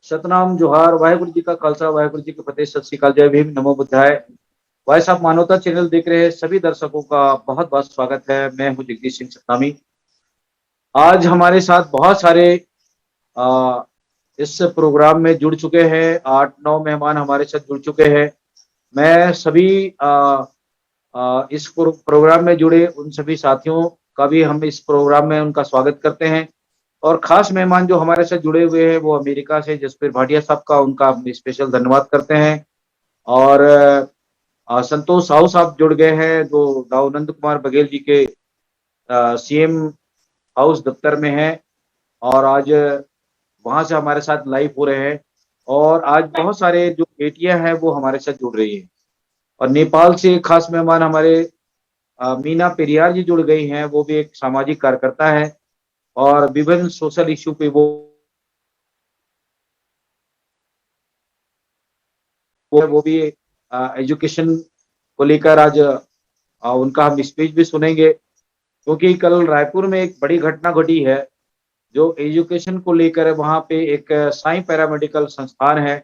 सतनाम जोहार। वाहेगुरु जी का खालसा, वाहेगुरु जी की फतेह। सत श्री अकाल, जय भीम, नमो बुद्धाय। भाई साहब, मानवता चैनल देख रहे हैं सभी दर्शकों का बहुत बहुत स्वागत है। मैं हूं जगदीश सिंह सतनामी। आज हमारे साथ बहुत सारे आ, इस प्रोग्राम में जुड़ चुके हैं। 8-9 मेहमान हमारे साथ जुड़ चुके हैं। मैं सभी इस प्रोग्राम में जुड़े उन सभी साथियों का भी हम इस प्रोग्राम में उनका स्वागत करते हैं। और खास मेहमान जो हमारे साथ जुड़े हुए हैं वो अमेरिका से जसप्रीत भाटिया साहब का, उनका हम स्पेशल धन्यवाद करते हैं। और संतोष साहू साहब जुड़ गए हैं जो दाऊ नंद कुमार बघेल जी के सीएम हाउस दफ्तर में हैं, और आज वहां से हमारे साथ लाइव हो रहे हैं। और आज बहुत सारे जो बेटियां हैं वो हमारे साथ जुड़ रही हैं। और नेपाल से खास मेहमान हमारे मीना पेरियार जी जुड़ गई हैं। वो भी एक सामाजिक कार्यकर्ता है और विभिन्न सोशल इश्यू पे वो भी एजुकेशन को लेकर आज उनका हम स्पीच भी सुनेंगे। क्योंकि कल रायपुर में एक बड़ी घटना घटी है जो एजुकेशन को लेकर है। वहाँ पे एक साई पैरामेडिकल संस्थान है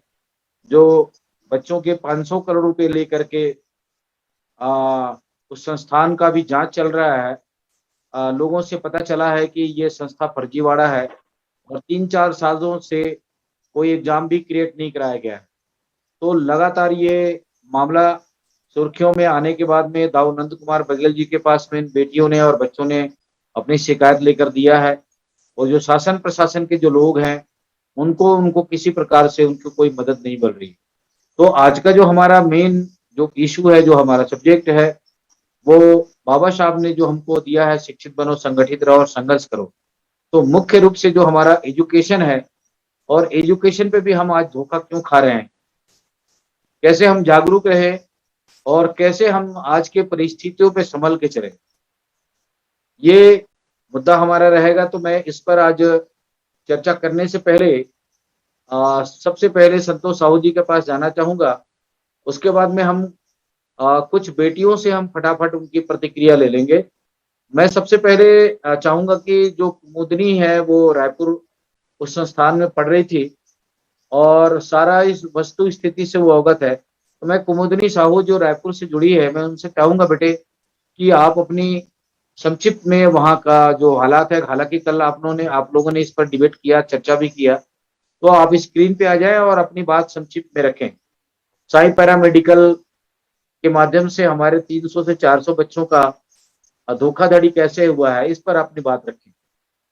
जो बच्चों के 500 करोड़ रुपए लेकर के उस संस्थान का भी जांच चल रहा है। लोगों से पता चला है कि ये संस्था फर्जीवाड़ा है और 3-4 सालों से कोई एग्जाम भी क्रिएट नहीं कराया गया है। तो लगातार ये मामला सुर्खियों में आने के बाद में दाऊ नंद कुमार बघेल जी के पास में इन बेटियों ने और बच्चों ने अपनी शिकायत लेकर दिया है। और जो शासन प्रशासन के जो लोग हैं उनको उनको किसी प्रकार से उनको कोई मदद नहीं मिल रही। तो आज का जो हमारा मेन जो इशू है, जो हमारा सब्जेक्ट है, वो बाबा साहब ने जो हमको दिया है, शिक्षित बनो, संगठित रहो और संघर्ष करो। तो मुख्य रूप से जो हमारा एजुकेशन है, और एजुकेशन पे भी हम आज धोखा क्यों खा रहे हैं, कैसे हम जागरूक रहे और कैसे हम आज के परिस्थितियों पे संभल के चले, ये मुद्दा हमारा रहेगा। तो मैं इस पर आज चर्चा करने से पहले सबसे पहले संतोष साहू जी के पास जाना चाहूंगा। उसके बाद में हम कुछ बेटियों से हम फटाफट उनकी प्रतिक्रिया ले लेंगे। मैं सबसे पहले चाहूंगा कि जो कुमुदनी है वो रायपुर उस संस्थान में पढ़ रही थी और सारा इस वस्तु स्थिति से वो अवगत है। तो मैं कुमुदनी साहू जो रायपुर से जुड़ी है, मैं उनसे चाहूंगा बेटे कि आप अपनी संक्षिप्त में वहाँ का जो हालात है, हालांकि कल आप लोगों ने इस पर डिबेट किया, चर्चा भी किया, तो आप स्क्रीन पे आ जाएं और अपनी बात संक्षिप्त में रखें। साई पैरामेडिकल के माध्यम से हमारे 300 से 400 बच्चों का धोखाधड़ी कैसे हुआ है, इस पर अपनी बात रखें।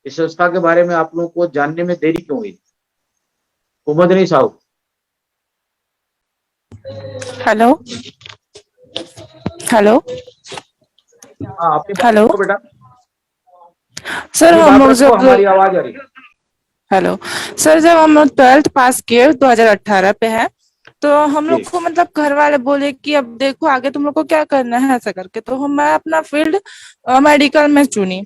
इस संस्था के बारे में आप लोगों को जानने में देरी क्यों हुई? कुमुदनी साहू। हेलो हेलो हाँ, अपनी बात हेलो रखो बेटा, सर, अपनी हम बात लोग रखो, जब हमारी आवाज आ रही है। हेलो सर, जब हम लोग 12th पास किए 2018 पे है, तो हम लोग जी। को मतलब घर वाले बोले कि अब देखो आगे तुम लोग को क्या करना है ऐसा करके, तो मैं अपना फील्ड मेडिकल में चुनी।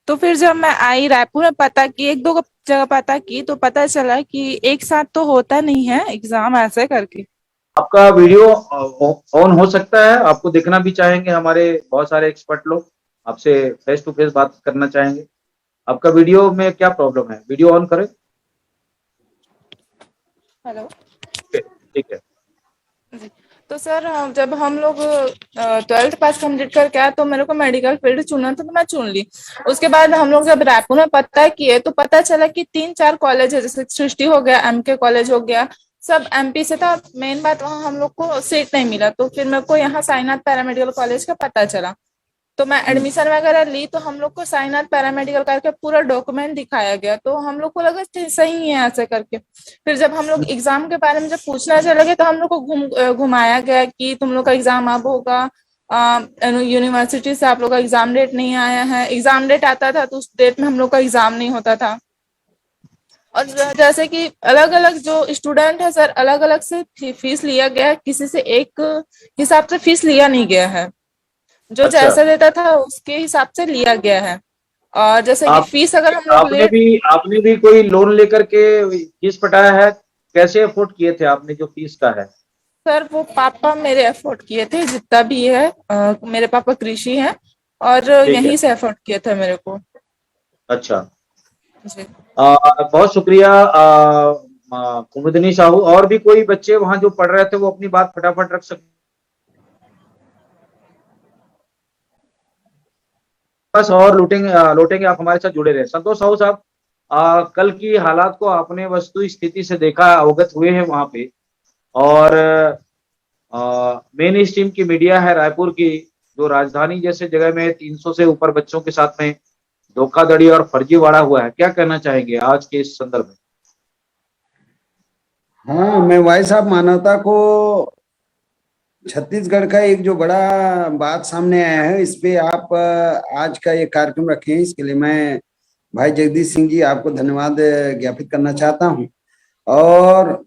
तो फिर जब मैं आई रायपुर में, पता की एक दो जगह पता की, तो पता चला कि एक साथ तो होता नहीं है एग्जाम ऐसे करके। आपका वीडियो ऑन हो सकता है, आपको देखना भी चाहेंगे, हमारे बहुत सारे एक्सपर्ट लोग आपसे फेस टू फेस बात करना चाहेंगे। आपका वीडियो में क्या प्रॉब्लम है? वीडियो ऑन करें। हेलो। ठीक है। जी। तो सर, जब हम लोग 12th पास कंप्लीट करके आए तो मेरे को मेडिकल फील्ड चुनना था, तो मैं चुन ली। उसके बाद हम लोग जब रायपुर में पता किए तो पता चला कि 3-4 कॉलेज है, जैसे सृष्टि हो गया, एमके कॉलेज हो गया, सब एमपी से था। मेन बात, वहाँ हम लोग को सीट नहीं मिला, तो फिर मेरे को यहाँ साईनाथ पैरामेडिकल कॉलेज का पता चला। तो मैं एडमिशन वगैरह ली, तो हम लोग को साईनाथ पैरामेडिकल करके पूरा डॉक्यूमेंट दिखाया गया, तो हम लोग को लगा सही है ऐसे करके। फिर जब हम लोग एग्जाम के बारे में जब पूछना चले तो हम लोग को घुमाया गया कि तुम लोग का एग्जाम अब होगा, यूनिवर्सिटी से आप लोग का एग्जाम डेट नहीं आया है। एग्जाम डेट आता था तो उस डेट में हम लोग का एग्जाम नहीं होता था। और जैसे कि अलग अलग जो स्टूडेंट है सर, अलग अलग से फीस लिया गया है, किसी से एक हिसाब से फीस लिया नहीं गया है। जो अच्छा, जैसा देता था उसके हिसाब से लिया गया है। और जैसे कि आप फीस अगर हम लोग आपने ले, भी आपने भी कोई लोन लेकर के फीस पटाया है? कैसे अफोर्ड किए थे आपने जो फीस का है? सर वो पापा मेरे अफोर्ड किए थे जितना भी है। मेरे पापा कृषि हैं और ठीक है। यहीं से अफोर्ड किए थे मेरे को। अच्छा। जी। बहुत शुक्रिया। कुमुदनी साहू, और भी कोई बच्चे वहां जो पढ़ रहे थे वो अपनी बात फटाफट रख सकते? बस, और लूटेंगे लौटेंगे, आप हमारे साथ जुड़े रहे। संतोष साहू साहब, कल की हालात को आपने वस्तु स्थिति से देखा, अवगत हुए हैं वहां पे, और मेन स्ट्रीम की मीडिया है रायपुर की, जो राजधानी जैसे जगह में 300 से ऊपर बच्चों के साथ में धोखाधड़ी और फर्जीवाड़ा हुआ है, क्या कहना चाहेंगे आज के इस संदर्भ में? हाँ, मैं भाई साहब मानवता को छत्तीसगढ़ का एक जो बड़ा बात सामने आया है, इस पे आप आज का ये कार्यक्रम रखे हैं, इसके लिए मैं भाई जगदीश सिंह जी आपको धन्यवाद ज्ञापित करना चाहता हूँ। और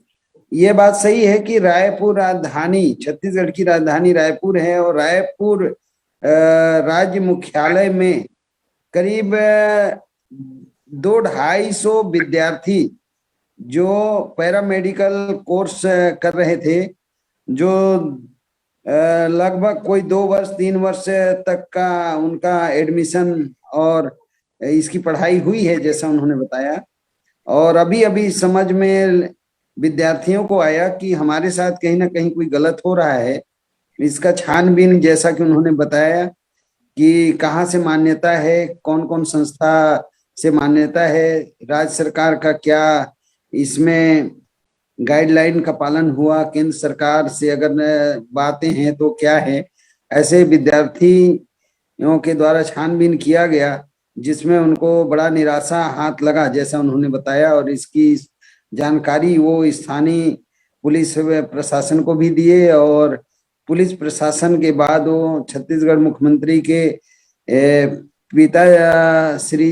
ये बात सही है कि रायपुर राजधानी, छत्तीसगढ़ की राजधानी रायपुर है, और रायपुर राज्य मुख्यालय में करीब 200-250 विद्यार्थी जो पैरामेडिकल कोर्स कर रहे थे, जो लगभग कोई 2 वर्ष 3 वर्ष तक का उनका एडमिशन और इसकी पढ़ाई हुई है जैसा उन्होंने बताया। और अभी अभी समझ में विद्यार्थियों को आया कि हमारे साथ कहीं ना कहीं कोई गलत हो रहा है। इसका छानबीन, जैसा कि उन्होंने बताया कि कहाँ से मान्यता है, कौन कौन संस्था से मान्यता है, राज्य सरकार का क्या इसमें गाइडलाइन का पालन हुआ, केंद्र सरकार से अगर बातें हैं तो क्या है, ऐसे विद्यार्थियों के द्वारा छानबीन किया गया, जिसमें उनको बड़ा निराशा हाथ लगा जैसा उन्होंने बताया। और इसकी जानकारी वो स्थानीय पुलिस प्रशासन को भी दिए, और पुलिस प्रशासन के बाद वो छत्तीसगढ़ मुख्यमंत्री के पिता श्री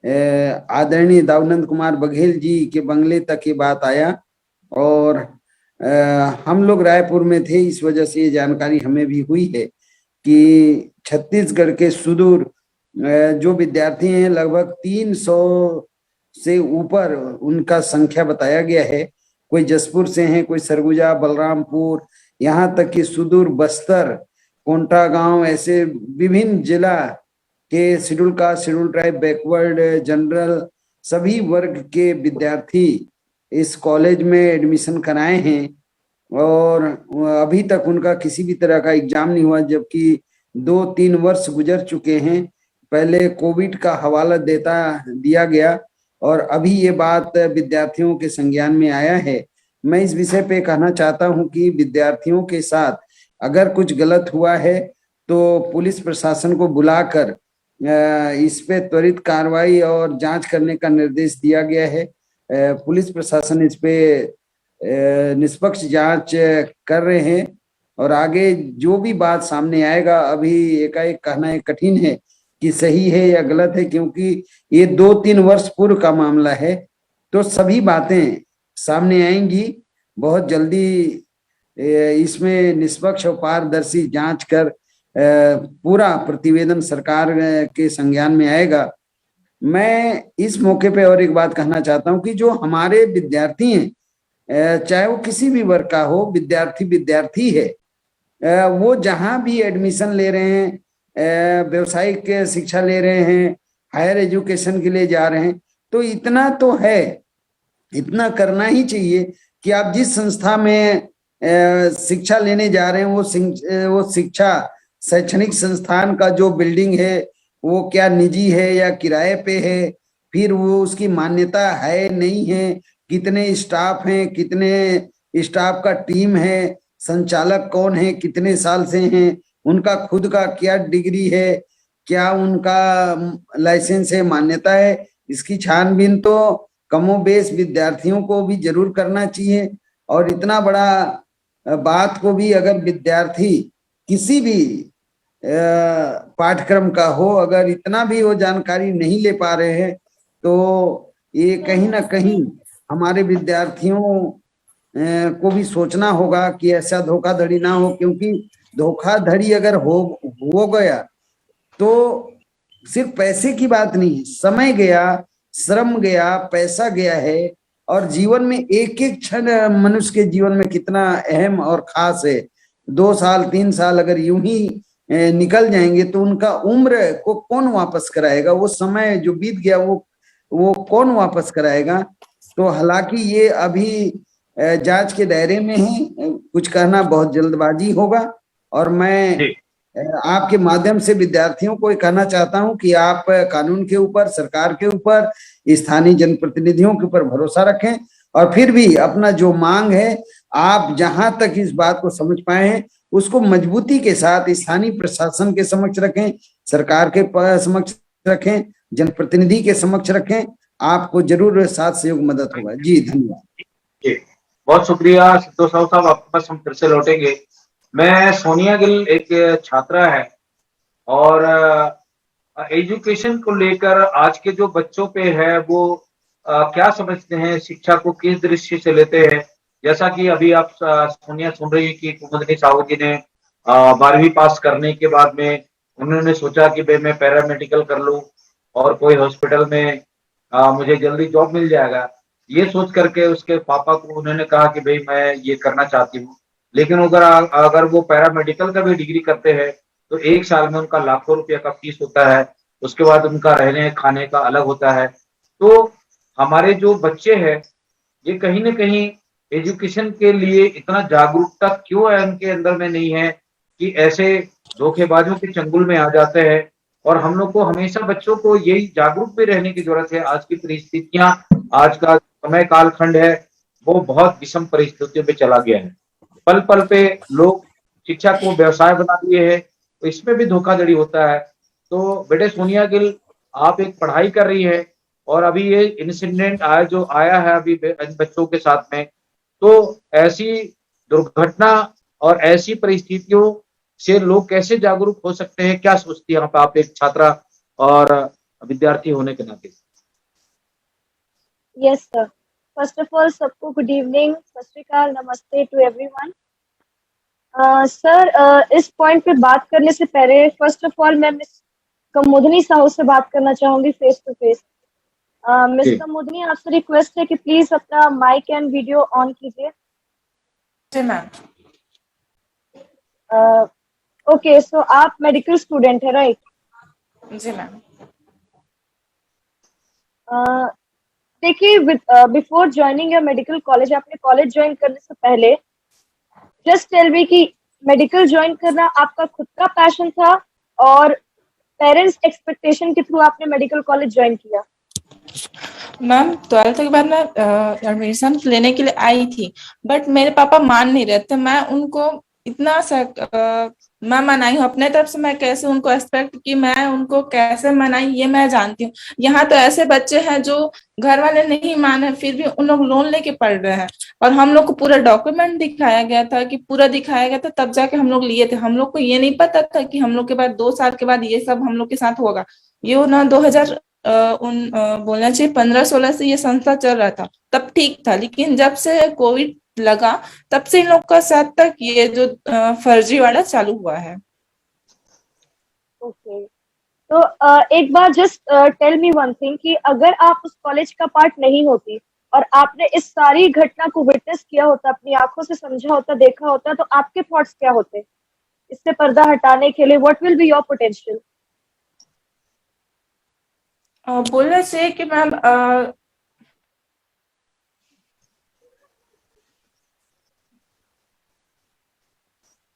आदरणीय दाऊदनंद कुमार बघेल जी के बंगले तक ये बात आया। और हम लोग रायपुर में थे, इस वजह से ये जानकारी हमें भी हुई है कि छत्तीसगढ़ के सुदूर जो विद्यार्थी हैं, लगभग 300 से ऊपर उनका संख्या बताया गया है। कोई जसपुर से हैं, कोई सरगुजा, बलरामपुर, यहाँ तक कि सुदूर बस्तर, कोंटा गांव, ऐसे विभिन्न जिला के schedule caste, schedule tribe, backward, general, सभी वर्ग के विद्यार्थी इस कॉलेज में एडमिशन कराए हैं। और अभी तक उनका किसी भी तरह का एग्जाम नहीं हुआ, जबकि 2-3 वर्ष गुजर चुके हैं। पहले कोविड का हवाला दिया गया, और अभी ये बात विद्यार्थियों के संज्ञान में आया है। मैं इस विषय पे कहना चाहता हूं कि विद्यार्थियों के साथ अगर कुछ गलत हुआ है तो पुलिस प्रशासन को बुलाकर इस पे त्वरित कार्रवाई और जांच करने का निर्देश दिया गया है। पुलिस प्रशासन इस पे निष्पक्ष जांच कर रहे हैं, और आगे जो भी बात सामने आएगा, अभी एकाएक कहना कठिन है कि सही है या गलत है, क्योंकि ये 2-3 वर्ष पूर्व का मामला है। तो सभी बातें सामने आएंगी बहुत जल्दी। इसमें निष्पक्ष और पारदर्शी जांच कर पूरा प्रतिवेदन सरकार के संज्ञान में आएगा। मैं इस मौके पे और एक बात कहना चाहता हूं कि जो हमारे विद्यार्थी हैं, चाहे वो किसी भी वर्ग का हो, विद्यार्थी विद्यार्थी है, वो जहां भी एडमिशन ले रहे हैं, व्यवसायिक शिक्षा ले रहे हैं, हायर एजुकेशन के लिए जा रहे हैं, तो इतना तो है, इतना करना ही चाहिए कि आप जिस संस्था में शिक्षा लेने जा रहे हैं, वो शिक्षा शैक्षणिक संस्थान का जो बिल्डिंग है वो क्या निजी है या किराए पे है, फिर वो उसकी मान्यता है नहीं है, कितने स्टाफ हैं, कितने स्टाफ का टीम है, संचालक कौन है, कितने साल से हैं, उनका खुद का क्या डिग्री है, क्या उनका लाइसेंस है, मान्यता है, इसकी छानबीन तो कमोबेश विद्यार्थियों को भी जरूर करना चाहिए। और इतना बड़ा बात को भी अगर विद्यार्थी किसी भी पाठ्यक्रम का हो, अगर इतना भी वो जानकारी नहीं ले पा रहे हैं, तो ये कहीं ना कहीं हमारे विद्यार्थियों को भी सोचना होगा कि ऐसा धोखाधड़ी ना हो, क्योंकि धोखाधड़ी अगर हो गया तो सिर्फ पैसे की बात नहीं, समय गया, श्रम गया, पैसा गया है, और जीवन में एक एक क्षण मनुष्य के जीवन में कितना अहम और खास है। 2 साल 3 साल अगर यूं ही निकल जाएंगे तो उनका उम्र को कौन वापस कराएगा, वो समय जो बीत गया वो कौन वापस कराएगा। तो हालांकि ये अभी जांच के दायरे में है, कुछ कहना बहुत जल्दबाजी होगा। और मैं जी आपके माध्यम से विद्यार्थियों को ये कहना चाहता हूं कि आप कानून के ऊपर, सरकार के ऊपर, स्थानीय जनप्रतिनिधियों के ऊपर भरोसा रखें। और फिर भी अपना जो मांग है, आप जहां तक इस बात को समझ पाए हैं उसको मजबूती के साथ स्थानीय प्रशासन के समक्ष रखें, सरकार के समक्ष रखें, जनप्रतिनिधि के समक्ष रखें। आपको जरूर साथ सहयोग मदद होगा। जी धन्यवाद। जी, बहुत शुक्रिया सिद्धू साहब, आपके पास हम फिर से लौटेंगे। मैं सोनिया गिल एक छात्रा है और एजुकेशन को लेकर आज के जो बच्चों पे है वो क्या समझते हैं, शिक्षा को किस दृष्टि से लेते हैं। जैसा कि अभी आप सोनिया सुन रही है कि कुमुदनी साहू जी ने 12वीं पास करने के बाद में उन्होंने सोचा कि भाई मैं पैरामेडिकल कर लूं और कोई हॉस्पिटल में मुझे जल्दी जॉब मिल जाएगा। ये सोच करके उसके पापा को उन्होंने कहा कि भाई मैं ये करना चाहती हूँ। लेकिन अगर वो पैरामेडिकल का भी डिग्री करते हैं तो 1 साल में उनका लाखों रुपया का फीस होता है, उसके बाद उनका रहने खाने का अलग होता है। तो हमारे जो बच्चे हैं ये कहीं ना कहीं एजुकेशन के लिए इतना जागरूकता क्यों है उनके अंदर में नहीं है कि ऐसे धोखेबाजों के चंगुल में आ जाते हैं। और हम लोग को हमेशा बच्चों को यही जागरूक भी रहने की जरूरत है। आज की परिस्थितियां, आज का समय कालखंड है वो बहुत विषम परिस्थितियों पे चला गया है। पल पल पे लोग शिक्षा को व्यवसाय बना दिए हैं, तो इसमें भी धोखाधड़ी होता है। तो बेटे सोनिया गिल, आप एक पढ़ाई कर रही है और अभी ये इंसिडेंट आया है अभी इन बच्चों के साथ में, तो ऐसी दुर्घटना और ऐसी परिस्थितियों से लोग कैसे जागरूक हो सकते हैं, क्या सोचती हैं आप एक छात्रा और विद्यार्थी होने के नाते। Yes sir, first of all सबको गुड इवनिंग, सत श्री अकाल, नमस्ते टू एवरीवन। सर, इस पॉइंट पे बात करने से पहले फर्स्ट ऑफ ऑल मैं मिस कुमुदनी साहू से बात करना चाहूंगी फेस टू फेस। मिस कुमुदनी, आपसे रिक्वेस्ट है कि प्लीज अपना माइक एंड वीडियो ऑन कीजिए। जी मैम। ओके, सो आप मेडिकल स्टूडेंट है, राइट? जी मैम। देखिए, before joining your medical college, आपने कॉलेज ज्वाइन करने से पहले जस्ट टेल मी कि मेडिकल ज्वाइन करना आपका खुद का पैशन था और पेरेंट्स एक्सपेक्टेशन के थ्रू आपने मेडिकल कॉलेज ज्वाइन किया? मैम 12th के बाद मैं एडमिशन लेने के लिए आई थी, बट मेरे पापा मान नहीं रहे थे। मैं उनको इतना मैं मनाई हूँ अपने तरफ से। मैं कैसे उनको एक्सपेक्ट की, मैं उनको कैसे मनाई ये मैं जानती हूँ। यहाँ तो ऐसे बच्चे हैं जो घर वाले नहीं माने फिर भी उन लोग लोन लेके पढ़ रहे हैं, और हम लोग को पूरा डॉक्यूमेंट दिखाया गया था कि पूरा दिखाया गया था, तब जाके हम लोग लिए थे। हम लोग को ये नहीं पता था कि हम लोग के बाद 2 साल के बाद ये सब हम लोग के साथ होगा। ये ना 2000 बोलना चाहिए 15-16 से ये संस्था चल रहा था, तब ठीक था। लेकिन जब से कोविड लगा तब से इन लोग का साथ तक ये जो फर्जीवाड़ा चालू हुआ है। ओके, तो एक बार just tell me one thing कि अगर आप उस कॉलेज का पार्ट नहीं होती और आपने इस सारी घटना को विटनेस किया होता, अपनी आंखों से समझा होता, देखा होता, तो आपके थॉट्स क्या होते इससे पर्दा हटाने के लिए? What will be your potential? बोलने से कि मैम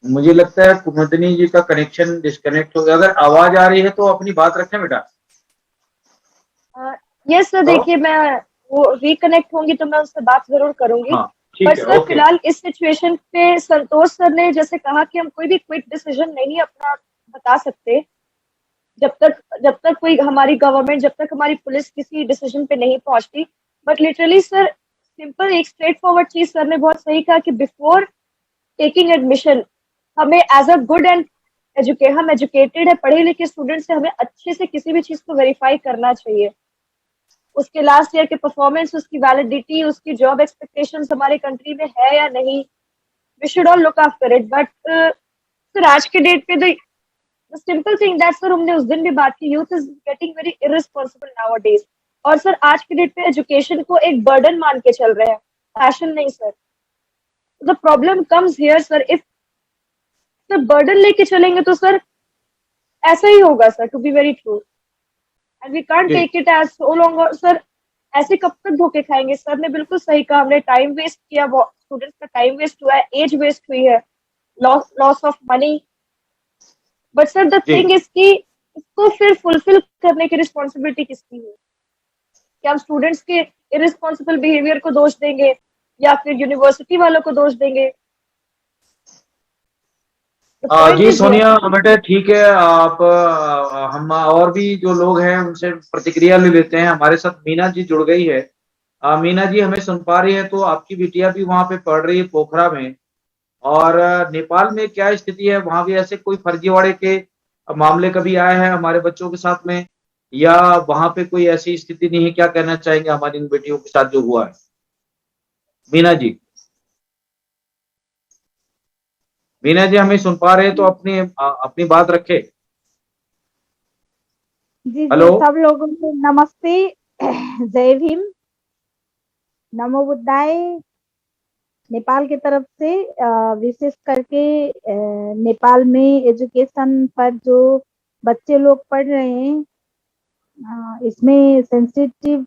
मुझे लगता है कुमुदनी जी का कनेक्शन डिस्कनेक्ट हो गया। अगर आवाज आ रही है तो अपनी बात रखें बेटा। यस सर, देखिए मैं वो रिकनेक्ट होंगी तो मैं उससे बात जरूर करूंगी। हाँ, ठीक बट है, सर ओके। फिलहाल इस सिचुएशन पे संतोष सर ने जैसे कहा कि हम कोई भी क्विक डिसीजन नहीं अपना बता सकते जब तक कोई हमारी गवर्नमेंट, जब तक हमारी पुलिस किसी डिसीजन पे नहीं पहुंचती। बट लिटरली सर, सिंपल एक स्ट्रेट फॉरवर्ड चीज सर ने बहुत सही कहा कि बिफोर टेकिंग एडमिशन हमें एज अ गुड एंड हम एजुकेटेड है, पढ़े लिखे स्टूडेंट से हमें अच्छे से किसी भी चीज को वेरीफाई करना चाहिए। उसके लास्ट ईयर के परफॉर्मेंस, उसकी वैलिडिटी, उसकी जॉब एक्सपेक्टेशंस हमारे कंट्री में है या नहीं, we should all look after it. But sir आज के डेट पे the simple thing that sir हमने उस दिन भी बात की, youth is getting very irresponsible nowadays. और सर आज के डेट पे एजुकेशन को एक बर्डन मान के चल रहे हैं, पैशन नहीं sir. The problem comes here sir, if sir burden लेके चलेंगे तो सर ऐसा ही होगा sir, to be very true. And we can't take it as so long sir. ऐसे कब तक धोखे खाएंगे? सर ने बिल्कुल सही कहा, हमने टाइम वेस्ट किया, स्टूडेंट्स का टाइम वेस्ट हुआ है, एज वेस्ट हुई है, loss of money. But sir the जी थिंग इज कि इसको फिर फुलफिल करने की रिस्पॉन्सिबिलिटी किसकी है? क्या हम स्टूडेंट्स के इररिस्पॉन्सिबल बिहेवियर को दोष देंगे या फिर यूनिवर्सिटी वालों को दोष देंगे? The point ji is here. Sonia बेटे ठीक है, आप हम और भी जो लोग हैं उनसे प्रतिक्रिया ले लेते हैं। हमारे साथ मीना जी जुड़ गई है। मीना जी हमें सुन पा रही है? तो आपकी बिटिया भी वहाँ पे पढ़ रही है पोखरा में, और नेपाल में क्या स्थिति है? वहाँ भी ऐसे कोई फर्जीवाड़े के मामले कभी आए हैं हमारे बच्चों के साथ में, या वहाँ पे कोई ऐसी स्थिति नहीं है? क्या कहना चाहेंगे हमारी इन बेटियों के साथ जो हुआ है? मीना जी, मीना जी हमें सुन पा रहे हैं तो अपनी बात रखे। जी हेलो। सब लोगों को नमस्ते, जय भीम, नमो बुद्धाय। नेपाल की तरफ से विशेष करके नेपाल में एजुकेशन पर जो बच्चे लोग पढ़ रहे हैं, इसमें सेंसिटिव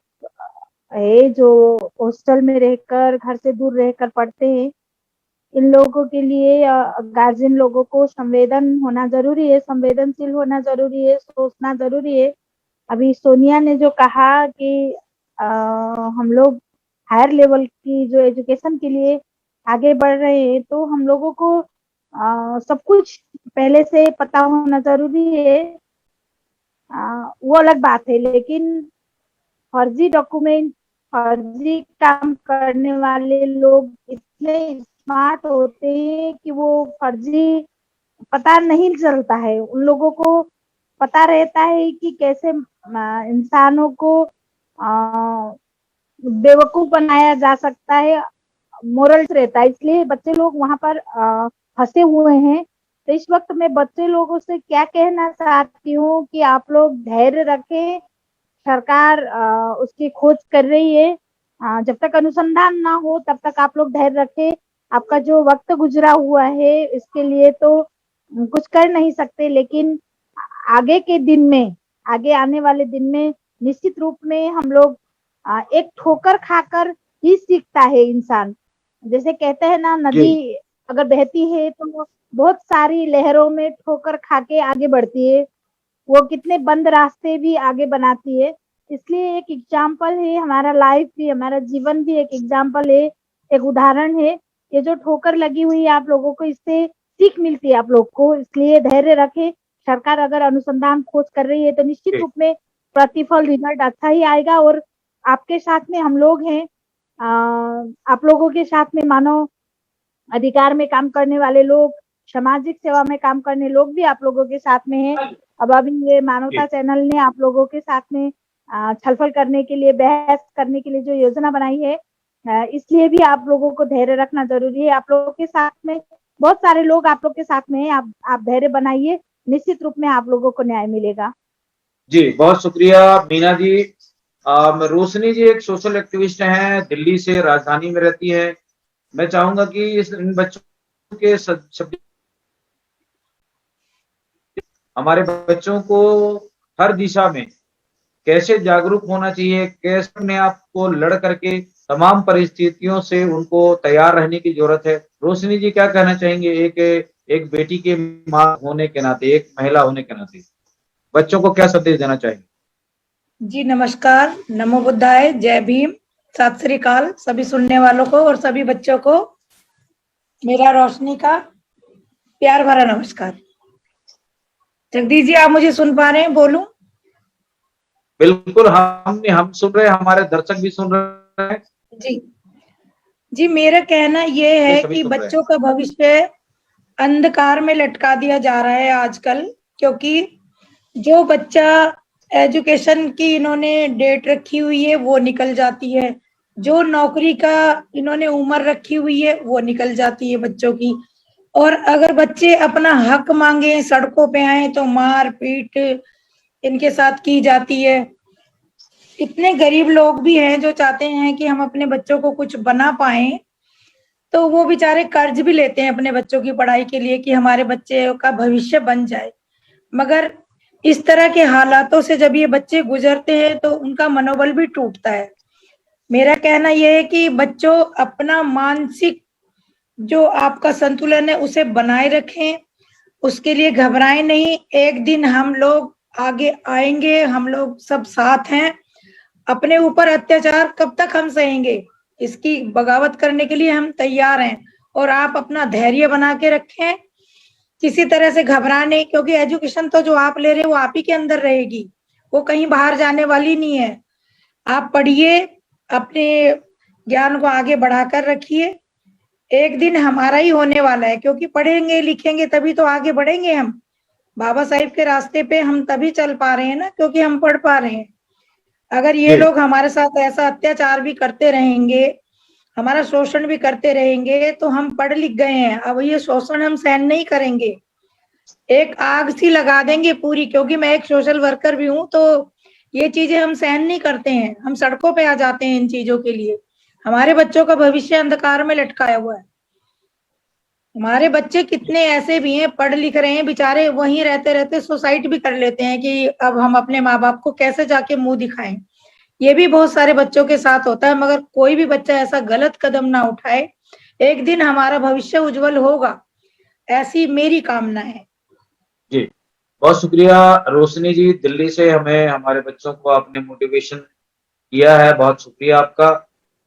है, जो हॉस्टल में रहकर, घर से दूर रहकर पढ़ते हैं, इन लोगों के लिए गार्जियन लोगों को संवेदन होना जरूरी है, संवेदनशील होना जरूरी है, सोचना जरूरी है। अभी सोनिया ने जो कहा कि हम लोग हायर लेवल की जो एजुकेशन के लिए आगे बढ़ रहे हैं, तो हम लोगों को सब कुछ पहले से पता होना जरूरी है, वो अलग बात है। लेकिन फर्जी डॉक्यूमेंट, फर्जी काम करने वाले लोग इतने स्मार्ट होते हैं कि वो फर्जी पता नहीं चलता है, उन लोगों को पता रहता है कि कैसे इंसानों को बेवकूफ बनाया जा सकता है, मोरल्स रहता है। इसलिए बच्चे लोग वहां पर फंसे हुए हैं। तो इस वक्त मैं बच्चे लोगों से क्या कहना चाहती हूँ कि आप लोग धैर्य रखें, सरकार उसकी खोज कर रही है, जब तक अनुसंधान ना हो तब तक आप लोग धैर्य रखें। आपका जो वक्त गुजरा हुआ है इसके लिए तो कुछ कर नहीं सकते, लेकिन आगे के दिन में, आगे आने वाले दिन में निश्चित रूप में हम लोग एक ठोकर खाकर ही सीखता है इंसान। जैसे कहते हैं ना, नदी अगर बहती है तो बहुत सारी लहरों में ठोकर खा के आगे बढ़ती है, वो कितने बंद रास्ते भी आगे बनाती है। इसलिए एक एग्जाम्पल है, हमारा लाइफ भी, हमारा जीवन भी एक एग्जाम्पल है, एक उदाहरण है। ये जो ठोकर लगी हुई है आप लोगों को, इससे सीख मिलती है आप लोग को, इसलिए धैर्य रखें। सरकार अगर अनुसंधान खोज कर रही है तो निश्चित रूप में प्रतिफल, रिजल्ट अच्छा ही आएगा। और आपके साथ में हम लोग हैं, आप लोगों के साथ में मानव अधिकार में काम करने वाले लोग, सामाजिक सेवा में काम करने लोग भी आप लोगों के साथ में हैं। अब अभी ये मानवता चैनल ने आप लोगों के साथ में छलफल करने के लिए, बहस करने के लिए जो योजना बनाई है, इसलिए भी आप लोगों को धैर्य रखना जरूरी है। आप लोगों के साथ में बहुत सारे लोग आप लोग के साथ में हैं, आप धैर्य बनाइए, निश्चित रूप में आप लोगों को न्याय मिलेगा। जी बहुत शुक्रिया मीना जी। रोशनी जी एक सोशल एक्टिविस्ट हैं, दिल्ली से, राजधानी में रहती है। मैं चाहूंगा कि इन बच्चों के हमारे बच्चों को हर दिशा में कैसे जागरूक होना चाहिए, कैसे अपने आप को लड़ करके तमाम परिस्थितियों से उनको तैयार रहने की जरूरत है। रोशनी जी क्या कहना चाहेंगे एक बेटी के मां होने के नाते, एक महिला होने के नाते बच्चों को क्या संदेश देना चाहेंगे? जी नमस्कार, नमो बुद्धाय, जय भीम, सत श्री अकाल सभी सुनने वालों को और सभी बच्चों को मेरा रोशनी का प्यार भरा नमस्कार। जगदीश जी आप मुझे सुन पा रहे हैं? बोलूं? बिल्कुल, हम सुन रहे हैं, हमारे दर्शक भी सुन रहे हैं। जी मेरा कहना ये है कि बच्चों का भविष्य अंधकार में लटका दिया जा रहा है आजकल, क्योंकि जो बच्चा एजुकेशन की इन्होंने डेट रखी हुई है वो निकल जाती है, जो नौकरी का इन्होंने उम्र रखी हुई है वो निकल जाती है बच्चों की। और अगर बच्चे अपना हक मांगे, सड़कों पे आए, तो मार पीट इनके साथ की जाती है। इतने गरीब लोग भी हैं जो चाहते हैं कि हम अपने बच्चों को कुछ बना पाएं, तो वो बेचारे कर्ज भी लेते हैं अपने बच्चों की पढ़ाई के लिए कि हमारे बच्चे का भविष्य बन जाए। मगर इस तरह के हालातों से जब ये बच्चे गुजरते हैं तो उनका मनोबल भी टूटता है। मेरा कहना यह है कि बच्चों अपना मानसिक जो आपका संतुलन है उसे बनाए रखें, उसके लिए घबराएं नहीं। एक दिन हम लोग आगे आएंगे, हम लोग सब साथ हैं। अपने ऊपर अत्याचार कब तक हम सहेंगे, इसकी बगावत करने के लिए हम तैयार हैं। और आप अपना धैर्य बना के रखें, किसी तरह से घबराने, क्योंकि एजुकेशन तो जो आप ले रहे हैं वो आप ही के अंदर रहेगी, वो कहीं बाहर जाने वाली नहीं है। आप पढ़िए, अपने ज्ञान को आगे बढ़ाकर रखिए। एक दिन हमारा ही होने वाला है, क्योंकि पढ़ेंगे लिखेंगे तभी तो आगे बढ़ेंगे हम। बाबा साहिब के रास्ते पे हम तभी चल पा रहे हैं ना, क्योंकि हम पढ़ पा रहे हैं। अगर ये लोग हमारे साथ ऐसा अत्याचार भी करते रहेंगे, हमारा शोषण भी करते रहेंगे, तो हम पढ़ लिख गए हैं, अब ये शोषण हम सहन नहीं करेंगे। एक आग सी लगा देंगे पूरी, क्योंकि मैं एक सोशल वर्कर भी हूँ, तो ये चीजें हम सहन नहीं करते हैं, हम सड़कों पे आ जाते हैं इन चीजों के लिए। हमारे बच्चों का भविष्य अंधकार में लटकाया हुआ है। हमारे बच्चे कितने ऐसे भी हैं, पढ़ लिख रहे हैं, बेचारे वहीं रहते रहते सुसाइड भी कर लेते हैं कि अब हम अपने माँ बाप को कैसे जाके मुंह दिखाएं। ये भी बहुत सारे बच्चों के साथ होता है, मगर कोई भी बच्चा ऐसा गलत कदम ना उठाए। एक दिन हमारा भविष्य उज्जवल होगा, ऐसी मेरी कामना है। जी, बहुत शुक्रिया रोशनी जी, दिल्ली से हमें हमारे बच्चों को आपने मोटिवेशन किया है, बहुत शुक्रिया आपका।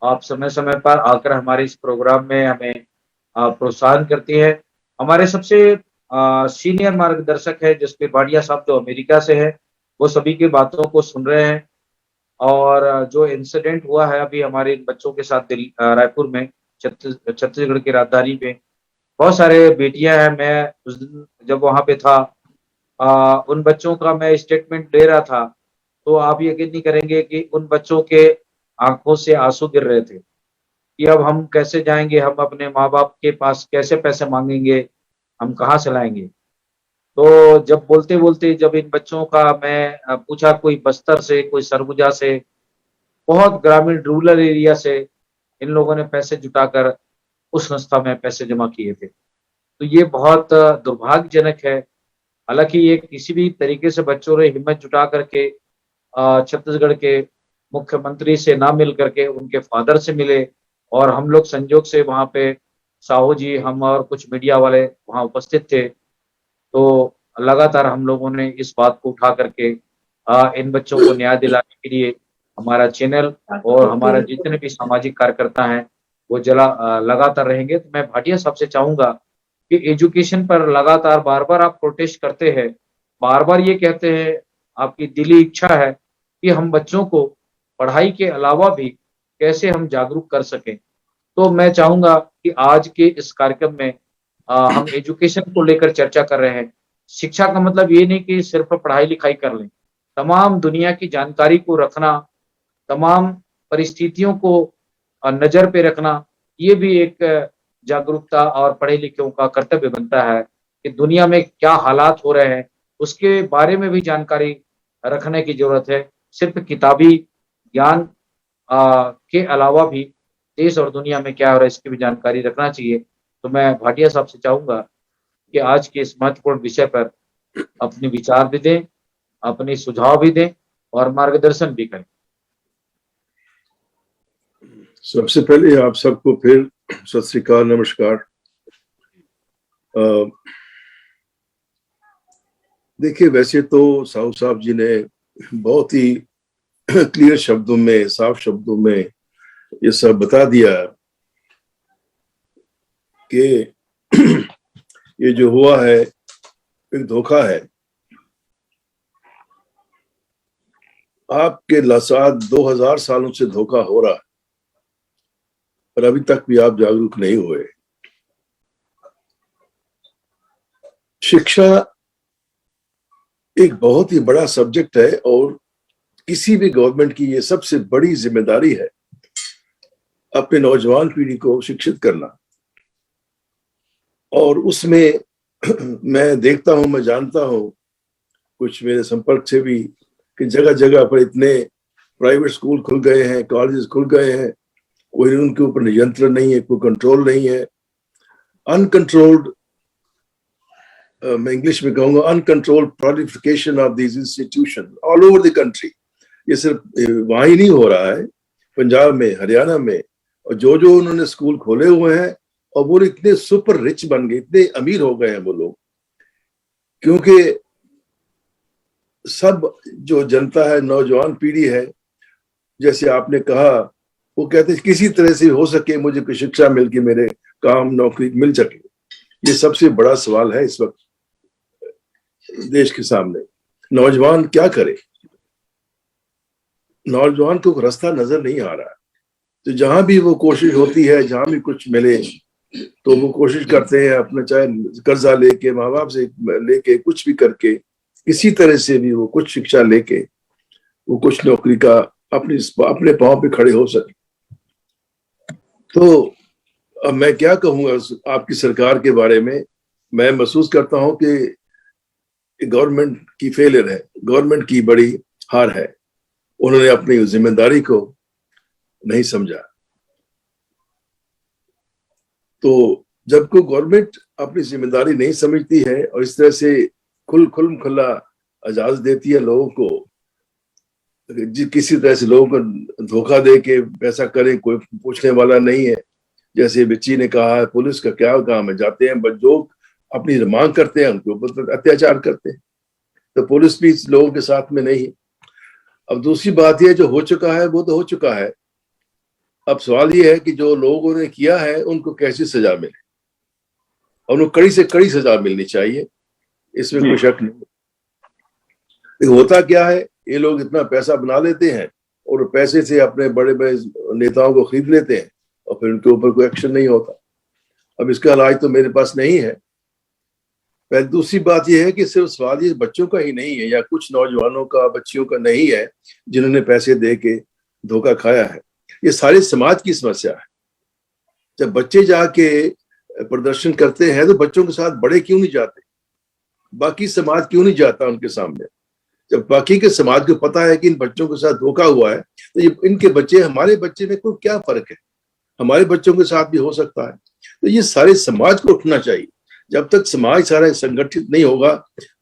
आप समय समय पर आकर हमारे इस प्रोग्राम में हमें प्रोत्साहन करती है। हमारे सबसे सीनियर मार्गदर्शक है जसप्रीत भाटिया साहब, जो अमेरिका से है, वो सभी की बातों को सुन रहे हैं। और जो इंसिडेंट हुआ है अभी हमारे बच्चों के साथ रायपुर में, छत्तीसगढ़ की राजधानी पे, बहुत सारे बेटियां हैं। मैं उस दिन जब वहां पे था, उन बच्चों का मैं स्टेटमेंट ले रहा था, तो आप यकीन नहीं करेंगे कि उन बच्चों के आंखों से आंसू गिर रहे थे कि अब हम कैसे जाएंगे, हम अपने माँ बाप के पास कैसे पैसे मांगेंगे, हम कहाँ से लाएंगे। तो जब बोलते बोलते जब इन बच्चों का मैं पूछा, कोई बस्तर से, कोई सरगुजा से, बहुत ग्रामीण रूरल एरिया से इन लोगों ने पैसे जुटाकर उस संस्था में पैसे जमा किए थे। तो ये बहुत दुर्भाग्यजनक है। हालांकि ये किसी भी तरीके से बच्चों ने हिम्मत जुटा करके छत्तीसगढ़ के मुख्यमंत्री से ना मिल करके उनके फादर से मिले, और हम लोग संजोग से वहाँ पे साहू जी, हम और कुछ मीडिया वाले वहाँ उपस्थित थे। तो लगातार हम लोगों ने इस बात को उठा करके इन बच्चों को न्याय दिलाने के लिए हमारा चैनल और हमारा जितने भी सामाजिक कार्यकर्ता हैं वो लगातार रहेंगे। तो मैं भाटिया साहब से चाहूंगा कि एजुकेशन पर लगातार बार बार आप प्रोटेस्ट करते हैं, बार बार ये कहते हैं, आपकी दिली इच्छा है कि हम बच्चों को पढ़ाई के अलावा भी कैसे हम जागरूक कर सकें। तो मैं चाहूंगा कि आज के इस कार्यक्रम में हम एजुकेशन को लेकर चर्चा कर रहे हैं। शिक्षा का मतलब ये नहीं कि सिर्फ पढ़ाई लिखाई कर लें, तमाम दुनिया की जानकारी को रखना, तमाम परिस्थितियों को नजर पे रखना, ये भी एक जागरूकता और पढ़े लिखों का कर्तव्य बनता है कि दुनिया में क्या हालात हो रहे हैं उसके बारे में भी जानकारी रखने की जरूरत है। सिर्फ किताबी ज्ञान के अलावा भी देश और दुनिया में क्या हो रहा है इसकी भी जानकारी रखना चाहिए। तो मैं भाटिया साहब से चाहूंगा कि आज के इस महत्वपूर्ण विषय पर अपने विचार भी दें, अपने सुझाव भी दें और मार्गदर्शन भी करें। सबसे पहले आप सबको फिर सत श्री अकाल, नमस्कार। देखिए, वैसे तो साहू साहब जी ने बहुत ही क्लियर शब्दों में, साफ शब्दों में ये सब बता दिया कि ये जो हुआ है एक धोखा है। आपके साथ 2000 सालों से धोखा हो रहा है और अभी तक भी आप जागरूक नहीं हुए। शिक्षा एक बहुत ही बड़ा सब्जेक्ट है और किसी भी गवर्नमेंट की ये सबसे बड़ी जिम्मेदारी है अपने नौजवान पीढ़ी को शिक्षित करना। और उसमें मैं देखता हूं, मैं जानता हूं कुछ मेरे संपर्क से भी कि जगह जगह पर इतने प्राइवेट स्कूल खुल गए हैं, कॉलेजेस खुल गए हैं, कोई उनके ऊपर नियंत्रण नहीं है, कोई कंट्रोल नहीं है। अनकंट्रोल्ड, मैं इंग्लिश में कहूंगा, uncontrolled proliferation of these institution all over the country. ये सिर्फ वहां ही नहीं हो रहा है, पंजाब में, हरियाणा में, और जो उन्होंने स्कूल खोले हुए हैं, और वो इतने सुपर रिच बन गए, इतने अमीर हो गए हैं वो लोग, क्योंकि सब जो जनता है, नौजवान पीढ़ी है, जैसे आपने कहा, वो कहते हैं किसी तरह से हो सके मुझे कोई शिक्षा मिल के मेरे काम नौकरी मिल सके। ये सबसे बड़ा सवाल है इस वक्त देश के सामने। नौजवान क्या करे? नौजवान को रास्ता नजर नहीं आ रहा। तो जहां भी वो कोशिश होती है, जहां भी कुछ मिले, तो वो कोशिश करते हैं अपना, चाहे कर्जा लेके, माँ बाप से लेके, कुछ भी करके, किसी तरह से भी वो कुछ शिक्षा लेके वो कुछ नौकरी का अपने पांव पे खड़े हो सके। तो अब मैं क्या कहूँगा आपकी सरकार के बारे में। मैं महसूस करता हूं कि गवर्नमेंट की फेलियर है, गवर्नमेंट की बड़ी हार है। उन्होंने अपनी जिम्मेदारी को नहीं समझा। तो जब को गवर्नमेंट अपनी जिम्मेदारी नहीं समझती है और इस तरह से खुला इजाजत देती है लोगों को, किसी तरह से लोगों को धोखा दे के पैसा करें, कोई पूछने वाला नहीं है। जैसे बच्ची ने कहा है, पुलिस का क्या काम है? जाते हैं जो अपनी मांग करते हैं उनके ऊपर अत्याचार करते हैं। तो पुलिस भी लोगों के साथ में नहीं है। अब दूसरी बात यह, जो हो चुका है वो तो हो चुका है। अब सवाल ये है कि जो लोगों ने किया है उनको कैसी सजा मिले, और उनको कड़ी से कड़ी सजा मिलनी चाहिए, इसमें कोई शक नहीं। होता क्या है, ये लोग इतना पैसा बना लेते हैं और पैसे से अपने बड़े बड़े नेताओं को खरीद लेते हैं और फिर उनके ऊपर कोई एक्शन नहीं होता। अब इसका इलाज तो मेरे पास नहीं है। पहले दूसरी बात यह है कि सिर्फ सवाल ये बच्चों का ही नहीं है, या कुछ नौजवानों का, बच्चियों का नहीं है जिन्होंने पैसे दे के धोखा खाया है। ये सारे समाज की समस्या है। जब बच्चे जाके प्रदर्शन करते हैं तो बच्चों के साथ बड़े क्यों नहीं जाते? बाकी समाज क्यों नहीं जाता उनके सामने? जब बाकी के समाज को पता है कि इन बच्चों के साथ धोखा हुआ है, तो ये इनके बच्चे हमारे बच्चे में कोई क्या फर्क है? हमारे बच्चों के साथ भी हो सकता है। तो ये सारे समाज को उठना चाहिए। जब तक समाज सारा संगठित नहीं होगा,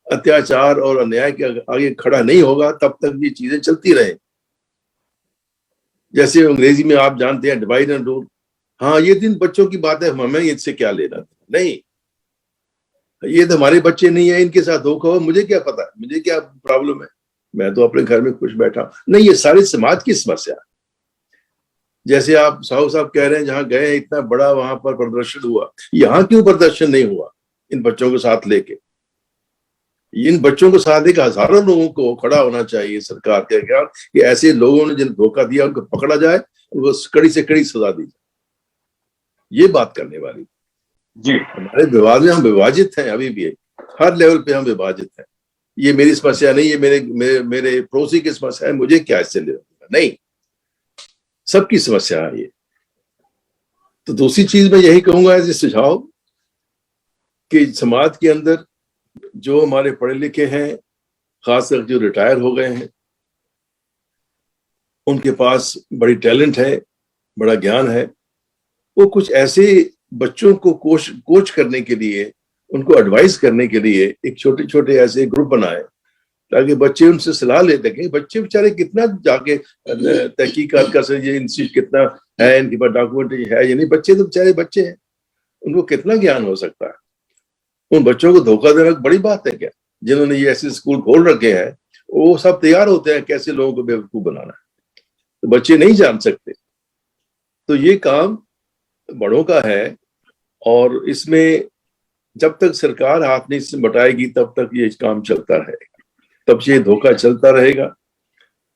अत्याचार और अन्याय के आगे खड़ा नहीं होगा, तब तक ये चीजें चलती रहे। जैसे अंग्रेजी में आप जानते हैं डिवाइड एंड रूल। हाँ, ये दिन बच्चों की बात है, हमें इससे क्या लेना? नहीं, ये तो हमारे बच्चे नहीं है, इनके साथ धोखा हो, मुझे क्या पता, मुझे क्या प्रॉब्लम है, मैं तो अपने घर में खुश बैठा। नहीं, ये सारे समाज की समस्या है। जैसे आप साहू साहब कह रहे हैं, जहां गए इतना बड़ा वहां पर प्रदर्शन हुआ, यहाँ क्यों प्रदर्शन नहीं हुआ इन बच्चों को साथ लेके? इन बच्चों को साथ लेकर हजारों लोगों को खड़ा होना चाहिए सरकार के क्या कि ऐसे लोगों ने जिन्हें धोखा दिया उनको पकड़ा जाए, उनको कड़ी से कड़ी सजा दी जाए। ये बात करने वाली जी। हमारे विवाद में हम विभाजित हैं, अभी भी हर लेवल पे हम विभाजित हैं। ये मेरी समस्या नहीं, ये मेरे पड़ोसी की समस्या है, मुझे क्या इससे लेना? नहीं, सबकी समस्या है ये। तो दूसरी चीज मैं यही कहूंगा एज ए सुझाव कि समाज के अंदर जो हमारे पढ़े लिखे हैं, खासकर जो रिटायर हो गए हैं, उनके पास बड़ी टैलेंट है, बड़ा ज्ञान है, वो कुछ ऐसे बच्चों को कोच करने के लिए, उनको एडवाइस करने के लिए एक छोटे छोटे ऐसे ग्रुप बनाए, ताकि बच्चे उनसे सलाह ले सकें। बच्चे बेचारे कितना जाके तहकीकात कर सकते, ये इंस्टीट्यूट कितना है, इनके पास डॉक्यूमेंट है या नहीं। बच्चे तो बेचारे बच्चे हैं, उनको कितना ज्ञान हो सकता है? उन बच्चों को धोखा देना बड़ी बात है क्या? जिन्होंने ये ऐसे स्कूल खोल रखे हैं, वो सब तैयार होते हैं कैसे लोगों को बेवकूफ बनाना है, तो बच्चे नहीं जान सकते। तो ये काम बड़ों का है, और इसमें जब तक सरकार हाथ नहीं से बटाएगी तब तक ये काम चलता रहेगा, तब से ये धोखा चलता रहेगा।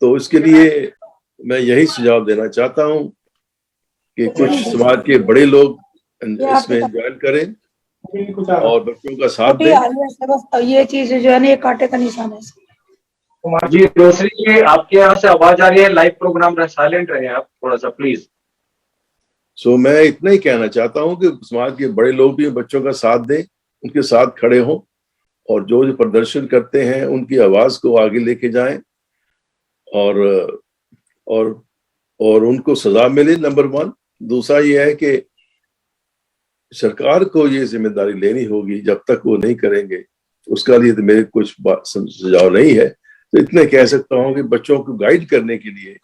तो इसके लिए मैं यही सुझाव देना चाहता हूं कि कुछ समाज के बड़े लोग इसमें ज्वाइन करें और बच्चों का साथ दें। ये चीज जो है ना, ये कांटे का निशान है। कुमार जी, दूसरी ये आपके यहाँ से आवाज आ रही है, लाइव प्रोग्राम रहे, साइलेंट रहे आप थोड़ा सा प्लीज। सो मैं इतना ही कहना चाहता हूं कि समाज के बड़े लोग भी बच्चों का साथ दें, उनके साथ खड़े हों, और जो प्रदर्शन करते हैं उनकी आवाज को आगे लेके जाएं, और उनको सजा मिले, नंबर 1। दूसरा ये है कि सरकार को ये जिम्मेदारी लेनी होगी, जब तक वो नहीं करेंगे उसका लिए तो मेरे कुछ सुझाव नहीं है। तो इतने कह सकता हूँ कि बच्चों को गाइड करने के लिए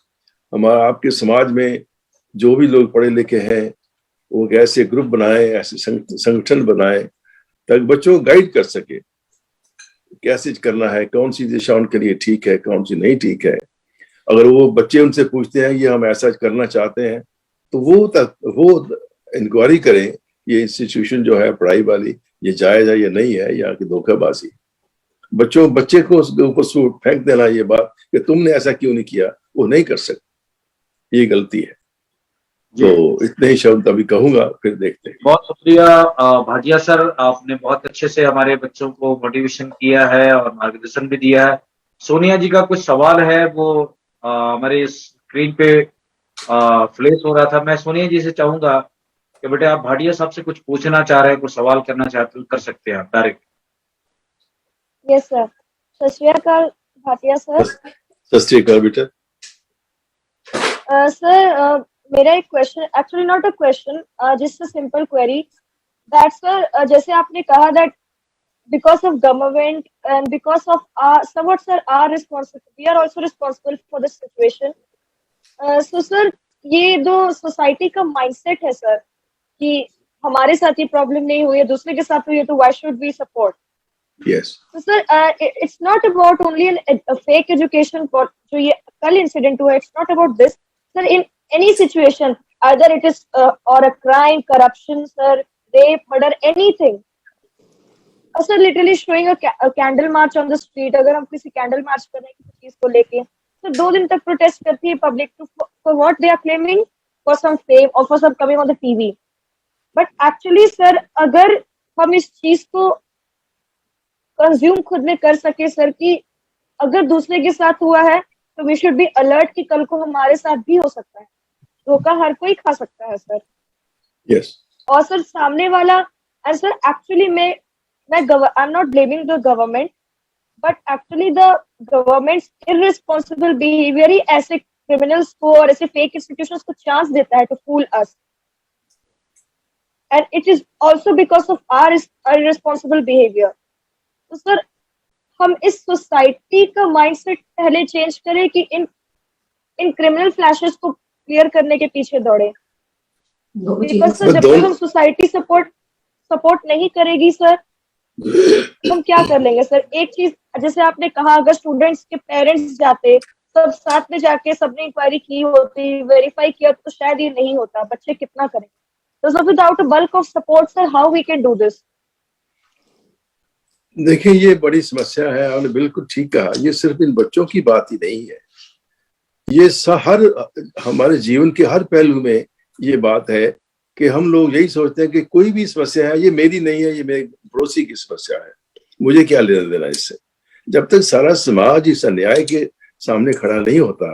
हमारा आपके समाज में जो भी लोग पढ़े लिखे हैं वो ऐसे ग्रुप बनाए, ऐसे संगठन बनाए ताकि बच्चों को गाइड कर सके कैसे करना है, कौन सी दिशा उनके लिए ठीक है, कौन सी नहीं ठीक है। अगर वो बच्चे उनसे पूछते हैं कि हम ऐसा करना चाहते हैं तो वो इंक्वायरी करें ये इंस्टीट्यूशन जो है पढ़ाई वाली ये जायज है या नहीं है, या कि धोखाबाजी। बच्चे को उसके ऊपर फेंक देना ये बात कि तुमने ऐसा क्यों नहीं किया, वो नहीं कर सकते, ये गलती है। तो इतने ही शब्द अभी कहूंगा, फिर देखते हैं। बहुत शुक्रिया भाटिया सर, आपने बहुत अच्छे से हमारे बच्चों को मोटिवेशन किया है और मार्गदर्शन भी दिया है। सोनिया जी का कुछ सवाल है, वो हमारे स्क्रीन पे फ्लैश हो रहा था। मैं सोनिया जी से चाहूंगा कि बेटे आप भाटिया साहब से कुछ पूछना चाह रहे हैं, कुछ सवाल करना चाहते कर सकते हैं आप डायरेक्ट। Yes sir. सत श्री अकाल भाटिया सर। सत श्री अकाल बेटा। सर मेरा एक question, actually not a question, just a simple query that sir, जैसे आपने कहा that because of government and because of our somewhat sir our responsibility, we are also responsible for this situation. So sir, ये जो society का mindset है sir कि हमारे साथ ये प्रॉब्लम नहीं हुई है, दूसरे के साथ हुई है, तो why should we support? Yes. So sir, it's not about only a fake education for जो ये कल इंसिडेंट हुआ, it's not about this sir. In any situation, either it is or a crime, corruption sir, rape, murder, anything. Sir literally showing a candle march on the street, अगर हम किसी candle march कर रहे हैं किसी चीज को लेके, तो 2 दिन तक प्रोटेस्ट करती है public to for what they are claiming, for some fame और for some coming on the TV. But actually sir अगर हम इस चीज को कंज्यूम खुद में कर सके सर कि अगर दूसरे के साथ हुआ है तो वी शुड बी अलर्ट कि कल को हमारे साथ भी हो सकता है। धोखा हर कोई खा सकता है सर। yes. और सर सामने वाला, and sir actually I'm not blaming the government, but actually the government's irresponsible behavior ही ऐसे criminals को और ऐसे fake institutions को chance देता है to fool us, and it is also because of our irresponsible behavior. तो सर हम इस सोसाइटी का माइंडसेट पहले चेंज करें कि इन क्रिमिनल फ्लैशेस को क्लियर करने के पीछे दौड़े, बिकॉज सर जब तक हम सोसाइटी सपोर्ट नहीं करेगी सर हम क्या कर लेंगे सर। एक चीज जैसे आपने कहा, अगर स्टूडेंट्स के पेरेंट्स जाते, सब साथ में जाके सबने इंक्वायरी की होती, वेरीफाई किया, तो शायद ये नहीं होता। बच्चे कितना करेंगे? तो sir without a bulk of support sir how we can do this? देखिए ये बड़ी समस्या है, आपने बिल्कुल ठीक कहा। ये सिर्फ इन बच्चों की बात ही नहीं है, ये हर हमारे जीवन के हर पहलू में ये बात है कि हम लोग यही सोचते हैं कि कोई भी समस्या है ये मेरी नहीं है, ये मेरे पड़ोसी की समस्या है, मुझे क्या लेना देना इससे। जब तक सारा समाज इस अन्याय के सामने खड़ा नहीं होता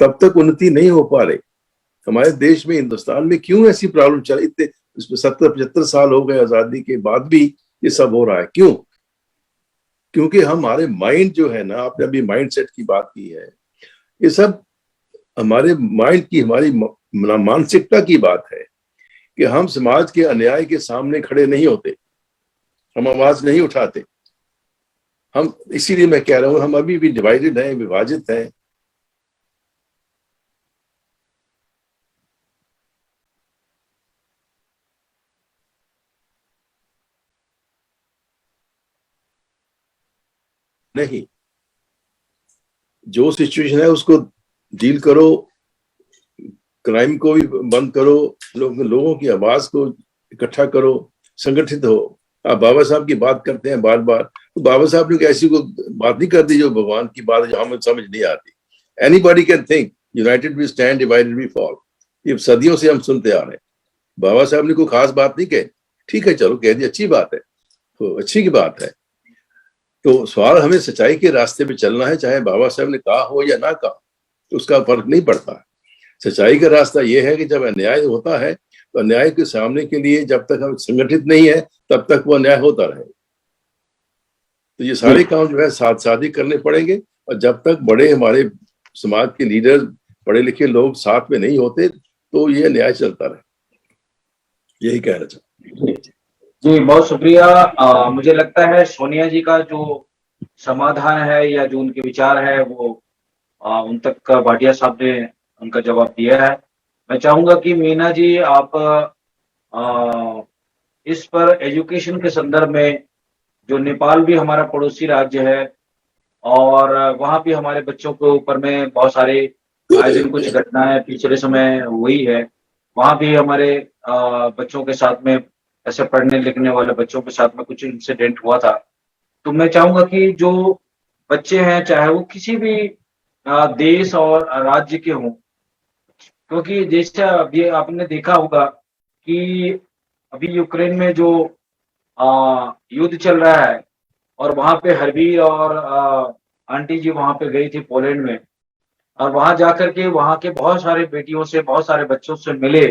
तब तक उन्नति नहीं हो पा रही। हमारे देश में, हिंदुस्तान में क्यों ऐसी प्रॉब्लम चल, इतने 70-75 साल हो गए आजादी के बाद भी ये सब हो रहा है, क्यों? क्योंकि हमारे माइंड जो है ना, आपने अभी माइंड सेट की बात की है, ये सब हमारे माइंड की, हमारी मानसिकता की बात है कि हम समाज के अन्याय के सामने खड़े नहीं होते, हम आवाज नहीं उठाते। हम इसीलिए मैं कह रहा हूं हम अभी भी डिवाइडेड हैं, विभाजित हैं। नहीं, जो सिचुएशन है उसको डील करो, क्राइम को भी बंद करो, लोगों की आवाज को इकट्ठा करो, संगठित हो। आप बाबा साहब की बात करते हैं बार बार, तो बाबा साहब ने ऐसी को बात नहीं कर दी जो भगवान की बात है, जो हमें समझ नहीं आती। Anybody can think united we stand, divided we fall, ये सदियों से हम सुनते आ रहे हैं। बाबा साहब ने कोई खास बात नहीं कही, ठीक है चलो कह दी, अच्छी बात है, तो अच्छी की बात है। तो सवाल हमें सच्चाई के रास्ते पे चलना है, चाहे बाबा साहब ने कहा हो या ना कहा, तो उसका फर्क नहीं पड़ता। सच्चाई का रास्ता यह है कि जब अन्याय होता है तो अन्याय के सामने के लिए जब तक हम संगठित नहीं है तब तक वो अन्याय होता रहे। तो ये सारे काम जो है साथ साथ ही करने पड़ेंगे, और जब तक बड़े हमारे समाज के लीडर, पढ़े लिखे लोग साथ में नहीं होते तो ये अन्याय चलता रहे। यही कहना चाहता। जी बहुत शुक्रिया। मुझे लगता है सोनिया जी का जो समाधान है या जो उनके विचार है वो उन तक भाटिया साहब ने उनका जवाब दिया है। मैं चाहूंगा कि मीना जी आप अ, इस पर एजुकेशन के संदर्भ में, जो नेपाल भी हमारा पड़ोसी राज्य है और वहाँ भी हमारे बच्चों के ऊपर में बहुत सारे आए दिन कुछ घटनाएं पिछले समय हुई है, वहाँ भी हमारे बच्चों के साथ में, ऐसे पढ़ने लिखने वाले बच्चों के साथ में कुछ इंसिडेंट हुआ था। तो मैं चाहूंगा कि जो बच्चे हैं, चाहे वो किसी भी देश और राज्य के हों, क्योंकि जैसे अभी आपने देखा होगा कि अभी यूक्रेन में जो युद्ध चल रहा है, और वहां पे हरबीर और आंटी जी वहां पे गई थी पोलैंड में, और वहां जाकर के वहां के बहुत सारे बेटियों से, बहुत सारे बच्चों से मिले।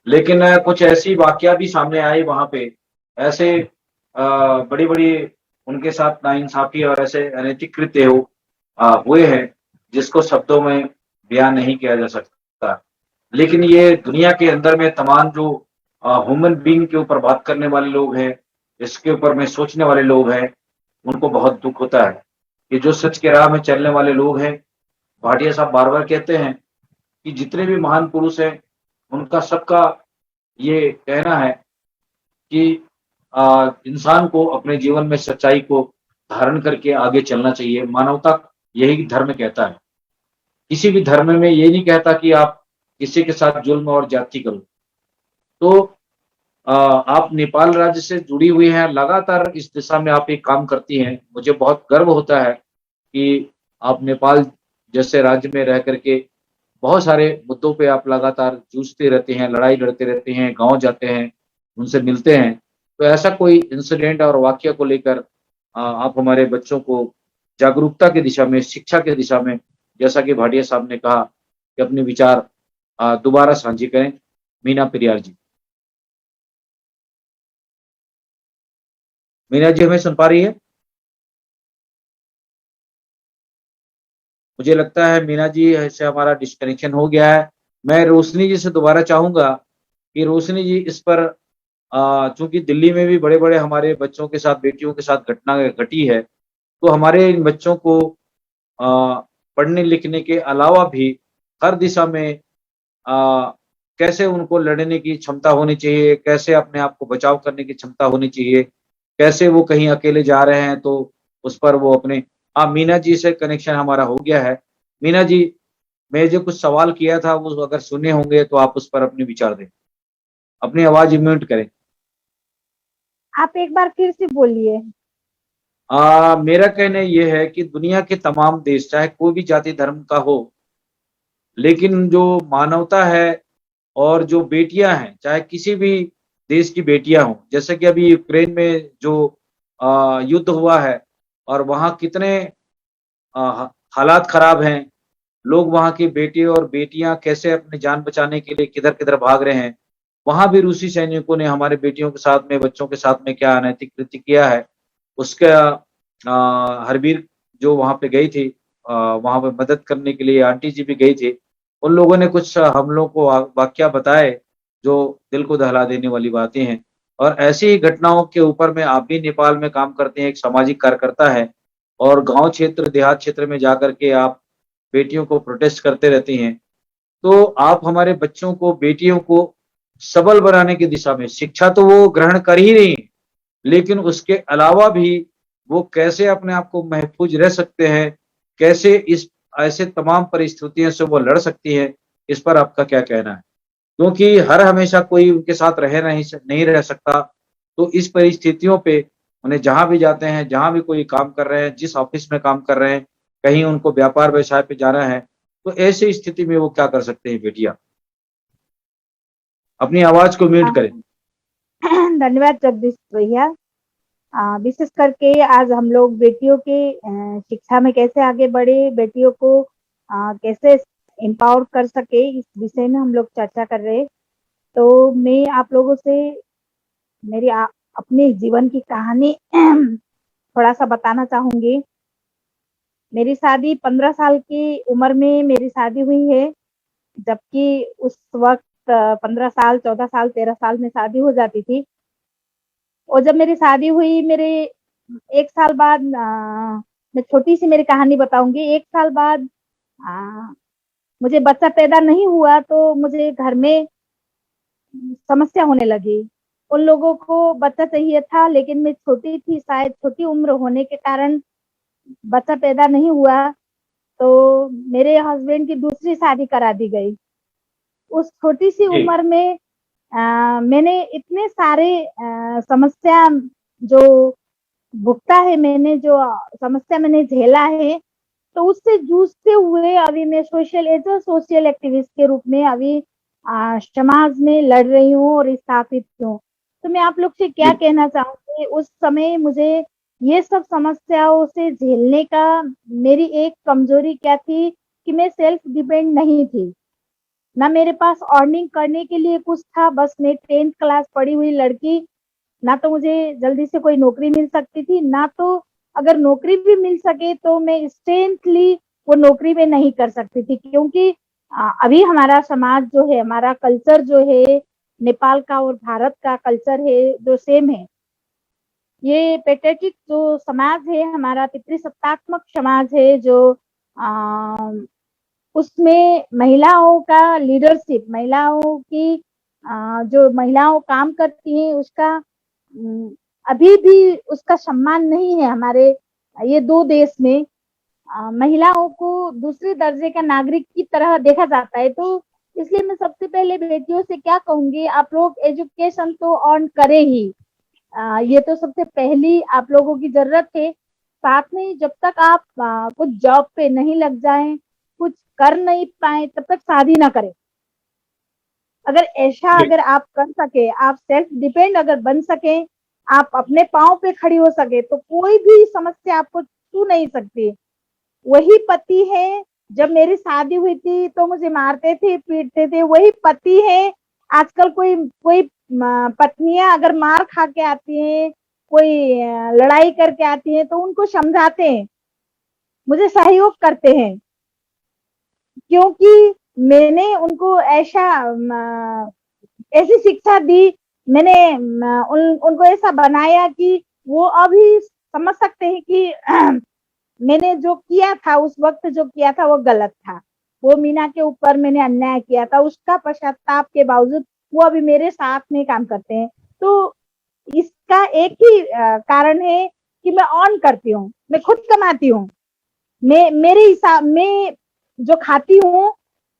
लेकिन कुछ ऐसी वाकया भी सामने आई वहां पे, ऐसे बड़ी बड़ी उनके साथ नाइंसाफी और ऐसे अनैतिक कृत्य हुए हैं जिसको शब्दों में बयान नहीं किया जा सकता। लेकिन ये दुनिया के अंदर में तमाम जो ह्यूमन बीइंग के ऊपर बात करने वाले लोग हैं, इसके ऊपर में सोचने वाले लोग हैं, उनको बहुत दुख होता है कि जो सच के राह में चलने वाले लोग हैं। भाटिया साहब बार बार कहते हैं कि जितने भी महान पुरुष हैं, उनका सबका ये कहना है कि इंसान को अपने जीवन में सच्चाई को धारण करके आगे चलना चाहिए। मानवता यही धर्म कहता है। किसी भी धर्म में ये नहीं कहता कि आप किसी के साथ जुल्म और ज्यादती करो। तो आप नेपाल राज्य से जुड़ी हुई हैं, लगातार इस दिशा में आप एक काम करती हैं। मुझे बहुत गर्व होता है कि आप नेपाल जैसे राज्य में रह करके बहुत सारे मुद्दों पे आप लगातार जूझते रहते हैं, लड़ाई लड़ते रहते हैं, गाँव जाते हैं, उनसे मिलते हैं। तो ऐसा कोई इंसिडेंट और वाकया को लेकर आप हमारे बच्चों को जागरूकता की दिशा में, शिक्षा की दिशा में, जैसा कि भाटिया साहब ने कहा कि अपने विचार दोबारा साझे करें। मीना पेरियार जी। मीना जी हमें सुन पा रही है? मुझे लगता है मीना जी से हमारा डिस्कनेक्शन हो गया है। मैं रोशनी जी से दोबारा चाहूंगा कि रोशनी जी इस पर, चूंकि दिल्ली में भी बड़े बड़े हमारे बच्चों के साथ, बेटियों के साथ घटना घटी है, तो हमारे इन बच्चों को पढ़ने लिखने के अलावा भी हर दिशा में कैसे उनको लड़ने की क्षमता होनी चाहिए, कैसे अपने आप को बचाव करने की क्षमता होनी चाहिए, कैसे वो कहीं अकेले जा रहे हैं तो उस पर वो अपने, मीना जी से कनेक्शन हमारा हो गया है। मीना जी, मैं जो कुछ सवाल किया था वो अगर सुने होंगे तो आप उस पर अपने विचार दें। अपनी आवाज म्यूट करें। आप एक बार फिर से बोलिए। मेरा कहना यह है कि दुनिया के तमाम देश, चाहे कोई भी जाति धर्म का हो, लेकिन जो मानवता है और जो बेटियां हैं, चाहे किसी भी देश की बेटियां हों, जैसे कि अभी यूक्रेन में जो युद्ध हुआ है और वहां कितने हालात खराब हैं, लोग वहां की बेटे और बेटियां कैसे अपनी जान बचाने के लिए किधर किधर भाग रहे हैं। वहां भी रूसी सैनिकों ने हमारे बेटियों के साथ में, बच्चों के साथ में क्या अनैतिक कृत्य किया है, उसका हरबीर जो वहां पे गई थी, वहां पे मदद करने के लिए आंटी जी भी गई थी। उन लोगों ने कुछ हम लोग को वाकया बताए जो दिल को दहला देने वाली बातें हैं। और ऐसी ही घटनाओं के ऊपर में आप भी नेपाल में काम करते हैं, एक सामाजिक कार्यकर्ता है, और गांव क्षेत्र, देहात क्षेत्र में जाकर के आप बेटियों को प्रोटेस्ट करते रहती हैं। तो आप हमारे बच्चों को, बेटियों को सबल बनाने की दिशा में, शिक्षा तो वो ग्रहण कर ही रही हैं, लेकिन उसके अलावा भी वो कैसे अपने आप को महफूज रह सकते हैं, कैसे इस ऐसे तमाम परिस्थितियों से वो लड़ सकती हैं, इस पर आपका क्या कहना है? क्योंकि हर हमेशा कोई उनके साथ नहीं रह सकता। तो इस परिस्थितियों पे उन्हें जहाँ भी जाते हैं, जहाँ भी कोई काम कर रहे हैं, जिस ऑफिस में काम कर रहे हैं, कहीं उनको व्यापार व्यवसाय पे जाना है, तो ऐसी स्थिति में वो क्या कर सकते हैं बेटियां? अपनी आवाज को म्यूट करें। धन्यवाद जगदीश भैया। विशेष करके आज हम लोग बेटियों के शिक्षा में कैसे आगे बढ़े, बेटियों को कैसे एम्पावर कर सके, इस विषय में हम लोग चर्चा कर रहे हैं। तो मैं आप लोगों से मेरी अपने जीवन की कहानी थोड़ा सा बताना चाहूंगी। मेरी शादी 15 साल की उम्र में मेरी शादी हुई है, जबकि उस वक्त 15 साल, 14 साल, 13 साल में शादी हो जाती थी। और जब मेरी शादी हुई, मेरे 1 साल बाद, मैं छोटी सी मेरी कहानी बताऊंगी। 1 साल बाद मुझे बच्चा पैदा नहीं हुआ तो मुझे घर में समस्या होने लगी। उन लोगों को बच्चा चाहिए था, लेकिन मैं छोटी थी, शायद छोटी उम्र होने के कारण बच्चा पैदा नहीं हुआ, तो मेरे हस्बैंड की दूसरी शादी करा दी गई। उस छोटी सी जी। उम्र में मैंने इतने सारे समस्या जो भुगता है, मैंने जो समस्या मैंने झेला है, तो उससे जूझते हुए अभी मैं सोशल एक्टिविस्ट के रूप में अभी समाज में लड़ रही हूँ और स्थापित हूँ। तो मैं आप लोग से क्या जी। कहना चाहूंगी, उस समय मुझे ये सब समस्याओं से झेलने का मेरी एक कमजोरी क्या थी कि मैं सेल्फ डिपेंड नहीं थी। ना मेरे पास अर्निंग करने के लिए कुछ था, बस मैं 10th क्लास पढ़ी हुई लड़की, ना तो मुझे जल्दी से कोई नौकरी मिल सकती थी, ना तो अगर नौकरी भी मिल सके तो मैं इंस्टेंटली वो नौकरी में नहीं कर सकती थी, क्योंकि अभी हमारा समाज जो है, हमारा कल्चर जो है, नेपाल का और भारत का कल्चर है जो सेम है। ये पेट्रियार्किक जो समाज है, हमारा पितृसत्तात्मक समाज है, जो उसमें महिलाओं का लीडरशिप, महिलाओं की जो महिलाओं काम करती हैं उसका अभी भी उसका सम्मान नहीं है। हमारे ये दो देश में महिलाओं को दूसरे दर्जे का नागरिक की तरह देखा जाता है। तो इसलिए मैं सबसे पहले बेटियों से क्या कहूंगी, आप लोग एजुकेशन तो ऑन करें ही, ये तो सबसे पहली आप लोगों की जरूरत है। साथ में जब तक आप कुछ जॉब पे नहीं लग जाएं, कुछ कर नहीं पाए, तब तक शादी ना करें। अगर ऐसा जी। अगर आप कर सके, आप सेल्फ डिपेंड अगर बन सके, आप अपने पाँव पे खड़ी हो सके, तो कोई भी समस्या आपको छू नहीं सकती। वही पति है, जब मेरी शादी हुई थी तो मुझे मारते थे, पीटते थे, वही पति है। आजकल कोई कोई पत्नियां अगर मार खा के आती हैं, कोई लड़ाई करके आती हैं, तो उनको समझाते हैं, मुझे सहयोग करते हैं, क्योंकि मैंने उनको ऐसी शिक्षा दी, मैंने उनको ऐसा बनाया कि वो अभी समझ सकते हैं कि मैंने जो किया था उस वक्त, जो किया था वो गलत था। वो मीना के ऊपर मैंने अन्याय किया था, उसका पश्चाताप के बावजूद वो अभी मेरे साथ में काम करते हैं। तो इसका एक ही कारण है कि मैं ऑन करती हूँ, मैं खुद कमाती हूँ, मैं मेरे हिसाब में जो खाती हूँ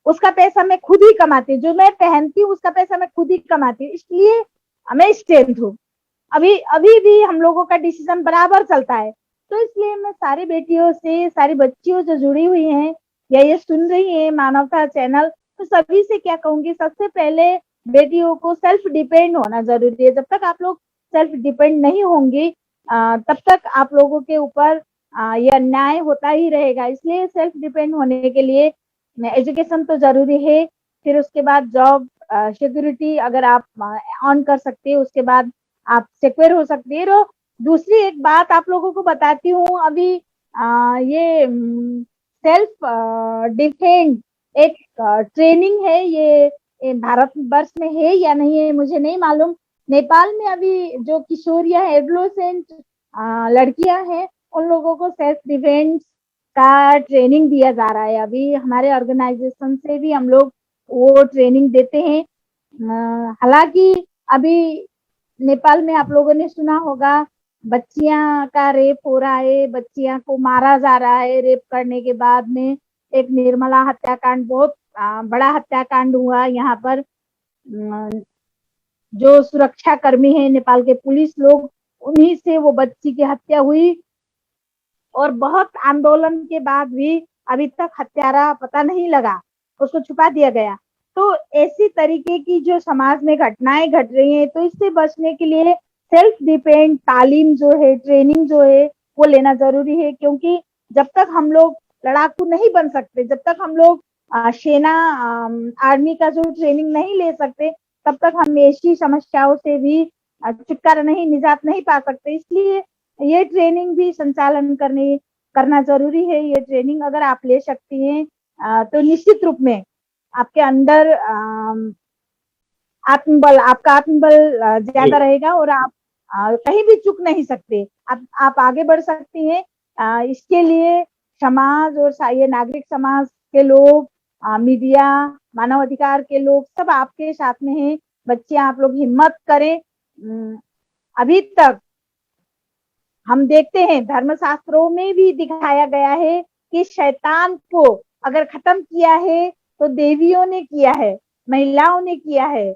उसका पैसा मैं खुद ही कमाती हूँ, जो मैं पहनती हूँ उसका पैसा मैं खुद ही कमाती हूँ, इसलिए मैं स्ट्रेंथ हूँ। अभी अभी भी हम लोगों का डिसीजन बराबर चलता है। तो इसलिए मैं सारी बेटियों से, सारी बच्चियों जो जुड़ी हुई हैं या ये सुन रही हैं मानवता चैनल, तो सभी से क्या कहूंगी, सबसे पहले बेटियों को सेल्फ डिपेंड होना जरूरी है। जब तक आप लोग सेल्फ डिपेंड नहीं होंगे तब तक आप लोगों के ऊपर ये अन्याय होता ही रहेगा। इसलिए सेल्फ डिपेंड होने के लिए एजुकेशन तो जरूरी है, फिर उसके बाद जॉब सिक्योरिटी अगर आप ऑन कर सकते हैं, उसके बाद आप सिक्योर हो सकते हैं। और दूसरी एक बात आप लोगों को बताती हूँ, अभी ये सेल्फ डिफेंस एक ट्रेनिंग है, ये भारत वर्ष में है या नहीं है मुझे नहीं मालूम। नेपाल में अभी जो किशोरियां एडोलेसेंट लड़कियां हैं, उन लोगों को सेल्फ डिफेंस का ट्रेनिंग दिया जा रहा है। अभी हमारे ऑर्गेनाइजेशन से भी हम लोग वो ट्रेनिंग देते हैं। हालांकि अभी नेपाल में आप लोगों ने सुना होगा, बच्चियां का रेप हो रहा है, बच्चियां को मारा जा रहा है। रेप करने के बाद में एक निर्मला हत्याकांड, बहुत बड़ा हत्याकांड हुआ यहाँ पर। जो सुरक्षा कर्मी है नेपाल के पुलिस लोग, उन्हीं से वो बच्ची की हत्या हुई और बहुत आंदोलन के बाद भी अभी तक हत्यारा पता नहीं लगा, उसको छुपा दिया गया। तो ऐसी तरीके की जो समाज में घटनाएं घट रही हैं, तो इससे बचने के लिए सेल्फ डिपेंड तालीम जो है, ट्रेनिंग जो है, वो लेना जरूरी है। क्योंकि जब तक हम लोग लड़ाकू नहीं बन सकते, जब तक हम लोग सेना आर्मी का जो ट्रेनिंग नहीं ले सकते, तब तक हम ऐसी समस्याओं से भी छुटकारा नहीं, निजात नहीं पा सकते। इसलिए ये ट्रेनिंग भी संचालन करना जरूरी है। ये ट्रेनिंग अगर आप ले सकती हैं तो निश्चित रूप में आपके अंदर आपका आत्मबल ज्यादा रहेगा और आप कहीं भी चूक नहीं सकते, आप आगे बढ़ सकती हैं। इसके लिए समाज और ये नागरिक समाज के लोग मीडिया, मानवाधिकार के लोग सब आपके साथ में हैं। बच्चे आप लोग हिम्मत करें। अभी तक हम देखते हैं धर्मशास्त्रों में भी दिखाया गया है कि शैतान को अगर खत्म किया है तो देवियों ने किया है, महिलाओं ने किया है।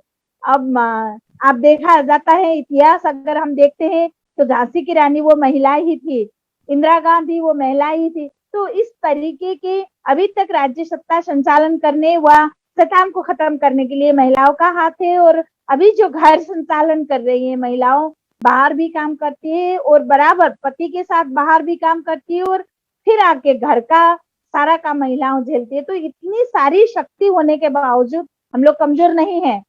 अब आप देखा जाता है इतिहास अगर हम देखते हैं तो झांसी की रानी वो महिला ही थी, इंदिरा गांधी वो महिला ही थी। तो इस तरीके के अभी तक राज्य सत्ता संचालन करने व शैतान को खत्म करने के लिए महिलाओं का हाथ है। और अभी जो घर संचालन कर रही है महिलाओं, बाहर भी काम करती है और बराबर पति के साथ बाहर भी काम करती है और फिर आके घर का सारा काम महिलाओं झेलती है। तो इतनी सारी शक्ति होने के बावजूद हम लोग कमजोर नहीं है,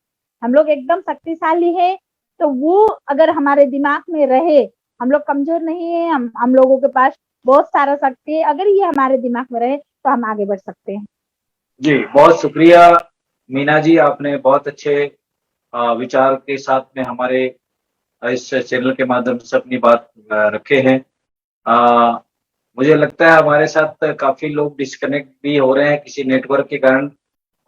हम लोग एकदम शक्तिशाली है। तो वो अगर हमारे दिमाग में रहे, हम लोग कमजोर नहीं है, हम लोगों के पास बहुत सारा शक्ति है। अगर ये हमारे दिमाग में रहे तो हम आगे बढ़ सकते हैं। जी बहुत शुक्रिया मीना जी, आपने बहुत अच्छे विचार के साथ में हमारे इस चैनल के माध्यम से अपनी बात रखे हैं। मुझे लगता है हमारे साथ काफी लोग डिस्कनेक्ट भी हो रहे हैं किसी नेटवर्क के कारण।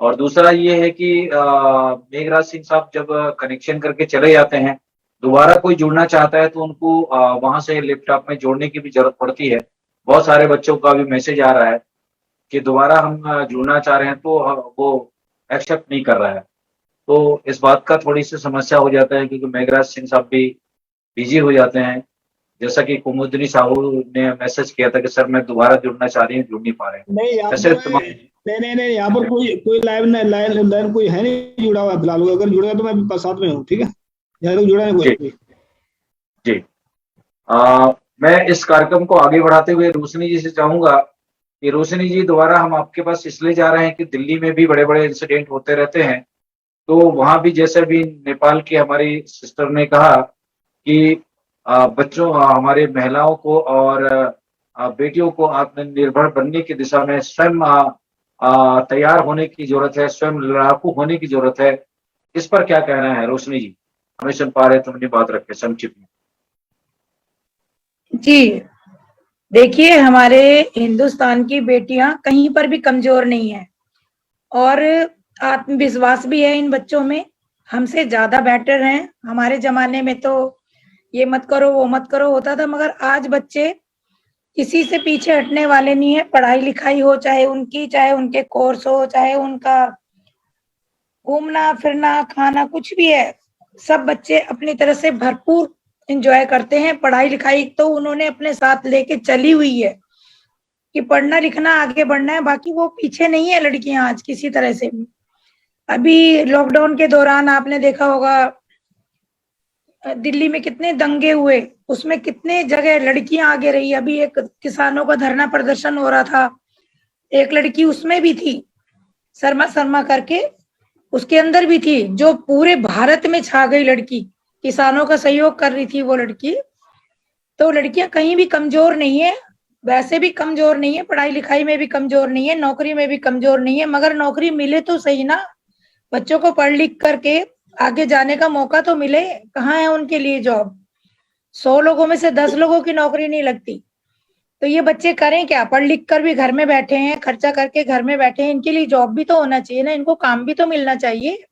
और दूसरा ये है कि मेघराज सिंह साहब जब कनेक्शन करके चले जाते हैं, दोबारा कोई जुड़ना चाहता है तो उनको वहां से लैपटॉप में जोड़ने की भी जरूरत पड़ती है। बहुत सारे बच्चों का भी मैसेज आ रहा है कि दोबारा हम जुड़ना चाह रहे हैं तो वो एक्सेप्ट नहीं कर रहा है। तो इस बात का थोड़ी सी समस्या हो जाता है क्योंकि मेघराज सिंह साहब भी बिजी हो जाते हैं। जैसा कि कुमुदनी साहू ने मैसेज किया था कि सर मैं दोबारा जुड़ना चाह रही हूँ, जुड़ नहीं पा रहे हैं। नहीं यहाँ ऐसे नहीं यहाँ पर कोई लाइन कोई है नहीं जुड़ा हुआ फिलहाल। अगर जुड़ेगा तो मैं साथ में हूँ, ठीक है? यहाँ तक जुड़ा नहीं कोई। जी मैं इस कार्यक्रम को आगे बढ़ाते हुए रोशनी जी से चाहूंगा कि रोशनी जी दोबारा हम आपके पास इसलिए जा रहे हैं कि दिल्ली में भी बड़े बड़े इंसिडेंट होते रहते हैं। तो वहां भी जैसे भी नेपाल की हमारी सिस्टर ने कहा कि बच्चों हमारे महिलाओं को और बेटियों को आत्मनिर्भर बनने की दिशा में स्वयं तैयार होने की जरूरत है, स्वयं लड़ाकू होने की जरूरत है। इस पर क्या कहना है रोशनी जी? हमें सुन पा रहे तो अपनी बात रखे संक्षिप्त में। जी देखिए, हमारे हिंदुस्तान की बेटियां कहीं पर भी कमजोर नहीं है और आत्मविश्वास भी है इन बच्चों में, हमसे ज्यादा बेटर हैं। हमारे जमाने में तो ये मत करो वो मत करो होता था, मगर आज बच्चे किसी से पीछे हटने वाले नहीं है। पढ़ाई लिखाई हो चाहे उनकी, चाहे उनके कोर्स हो, चाहे उनका घूमना फिरना खाना कुछ भी है, सब बच्चे अपनी तरह से भरपूर एंजॉय करते हैं। पढ़ाई लिखाई तो उन्होंने अपने साथ लेके चली हुई है कि पढ़ना लिखना आगे बढ़ना है, बाकी वो पीछे नहीं है लड़कियां आज किसी तरह से भी। अभी लॉकडाउन के दौरान आपने देखा होगा दिल्ली में कितने दंगे हुए, उसमें कितने जगह लड़कियां आगे रही। अभी एक किसानों का धरना प्रदर्शन हो रहा था, एक लड़की उसमें भी थी, शर्मा करके उसके अंदर भी थी, जो पूरे भारत में छा गई लड़की, किसानों का सहयोग कर रही थी वो लड़की। तो लड़कियां कहीं भी कमजोर नहीं है, वैसे भी कमजोर नहीं है, पढ़ाई लिखाई में भी कमजोर नहीं है, नौकरी में भी कमजोर नहीं है, मगर नौकरी मिले तो सही ना, बच्चों को पढ़ लिख करके आगे जाने का मौका तो मिले। कहाँ है उनके लिए जॉब? 100 लोगों में से 10 लोगों की नौकरी नहीं लगती। तो ये बच्चे करें क्या? पढ़ लिख कर भी घर में बैठे हैं, खर्चा करके घर में बैठे हैं, इनके लिए जॉब भी तो होना चाहिए ना, इनको काम भी तो मिलना चाहिए।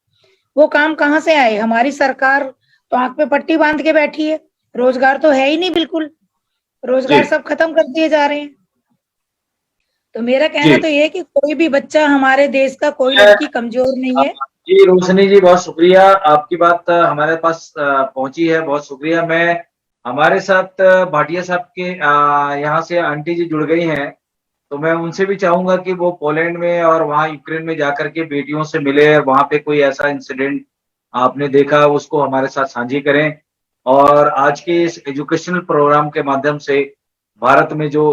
वो काम कहाँ से आए? हमारी सरकार तो आंख पे पट्टी बांध के बैठी है, रोजगार तो है ही नहीं, बिल्कुल रोजगार सब खत्म कर दिए जा रहे हैं। तो मेरा कहना तो ये है कि कोई भी बच्चा हमारे देश का, कोई लड़की कमजोर नहीं है। जी रोशनी जी बहुत शुक्रिया, आपकी बात हमारे पास पहुंची है, बहुत शुक्रिया। मैं हमारे साथ भाटिया साहब के यहाँ से आंटी जी जुड़ गई हैं, तो मैं उनसे भी चाहूंगा कि वो पोलैंड में और वहाँ यूक्रेन में जाकर के बेटियों से मिले, वहाँ पे कोई ऐसा इंसिडेंट आपने देखा उसको हमारे साथ साझी करें। और आज के इस एजुकेशनल प्रोग्राम के माध्यम से भारत में जो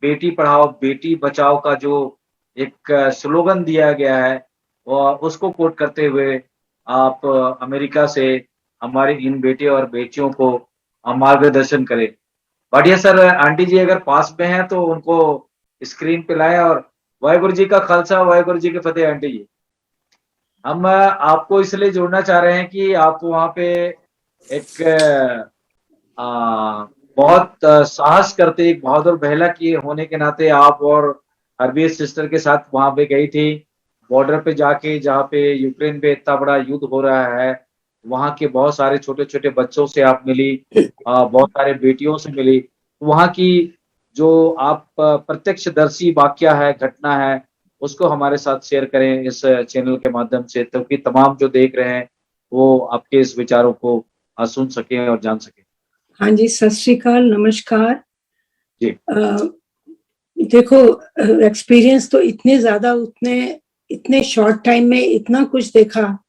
बेटी पढ़ाओ बेटी बचाओ का जो एक स्लोगन दिया गया है वो उसको कोट करते हुए आप अमेरिका से हमारे इन बेटे और बेटियों को मार्गदर्शन करें। बढ़िया सर, आंटी जी अगर पास में हैं तो उनको स्क्रीन पे लाएं और वाहेगुरु जी का खालसा वाहेगुरु जी की फतेह। आंटी जी हम आपको इसलिए जोड़ना चाह रहे हैं कि आप वहाँ पे एक बहुत साहस करते, एक बहादुर महिला की होने के नाते आप और हरबीर सिस्टर के साथ वहां पे गई थी बॉर्डर पे जाके, जहाँ पे यूक्रेन पे इतना बड़ा युद्ध हो रहा है, वहाँ के बहुत सारे छोटे छोटे बच्चों से आप मिली, बहुत सारे बेटियों से मिली। वहाँ की जो आप प्रत्यक्षदर्शी वाकया है, घटना है, उसको हमारे साथ शेयर करें इस चैनल के माध्यम से, ताकि तमाम जो देख रहे हैं वो आपके इस विचारों को सुन सकें और जान सकें। हाँ जी, सत श्री अकाल, नमस्कार जी। देखो, एक्सपीरियंस तो इतने ज्यादा, इतने शॉर्ट टाइम में इतना कुछ देखा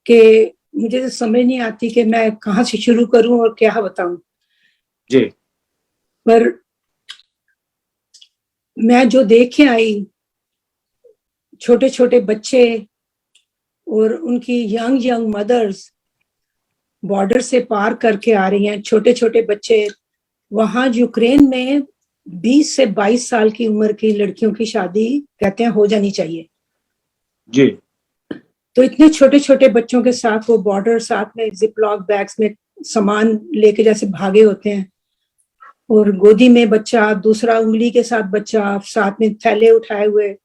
कि मुझे तो समझ नहीं आती कि मैं कहाँ से शुरू करूं और क्या बताऊं। जी। पर मैं जो देख के आई, छोटे छोटे बच्चे और उनकी यंग मदर्स बॉर्डर से पार करके आ रही हैं, छोटे छोटे बच्चे। वहां यूक्रेन में 20 से 22 साल की उम्र की लड़कियों की शादी कहते हैं हो जानी चाहिए। जी। तो इतने छोटे छोटे बच्चों के साथ वो बॉर्डर, साथ में जिपलॉक बैग्स में सामान लेके जैसे भागे होते हैं, और गोदी में बच्चा, दूसरा उंगली के साथ बच्चा, साथ में थैले उठाए हुए।